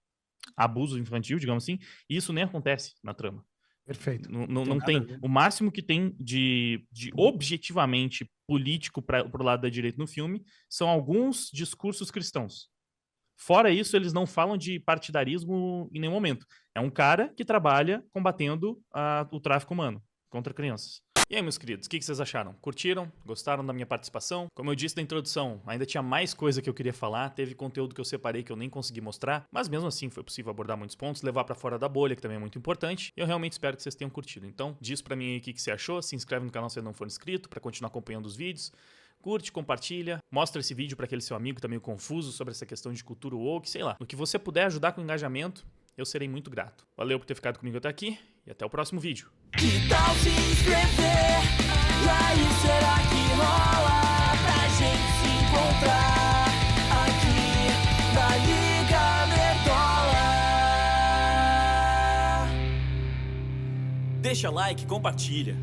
Speaker 1: abuso infantil, digamos assim, e isso nem acontece na trama.
Speaker 9: Perfeito.
Speaker 1: Não tem. O máximo que tem de objetivamente político para o lado da direita no filme são alguns discursos cristãos. Fora isso, eles não falam de partidarismo em nenhum momento. É um cara que trabalha combatendo o tráfico humano contra crianças. E aí, meus queridos, o que vocês acharam? Curtiram? Gostaram da minha participação? Como eu disse na introdução, ainda tinha mais coisa que eu queria falar, teve conteúdo que eu separei que eu nem consegui mostrar, mas mesmo assim foi possível abordar muitos pontos, levar pra fora da bolha, que também é muito importante, e eu realmente espero que vocês tenham curtido. Então, diz pra mim aí o que você achou, se inscreve no canal se não for inscrito, pra continuar acompanhando os vídeos, curte, compartilha, mostra esse vídeo pra aquele seu amigo que tá meio confuso sobre essa questão de cultura woke, sei lá. No que você puder ajudar com o engajamento, eu serei muito grato. Valeu por ter ficado comigo até aqui, e até o próximo vídeo.
Speaker 12: Que tal se inscrever? E aí, será que rola pra gente se encontrar aqui na Liga Nerdola?
Speaker 1: Deixa like, compartilha.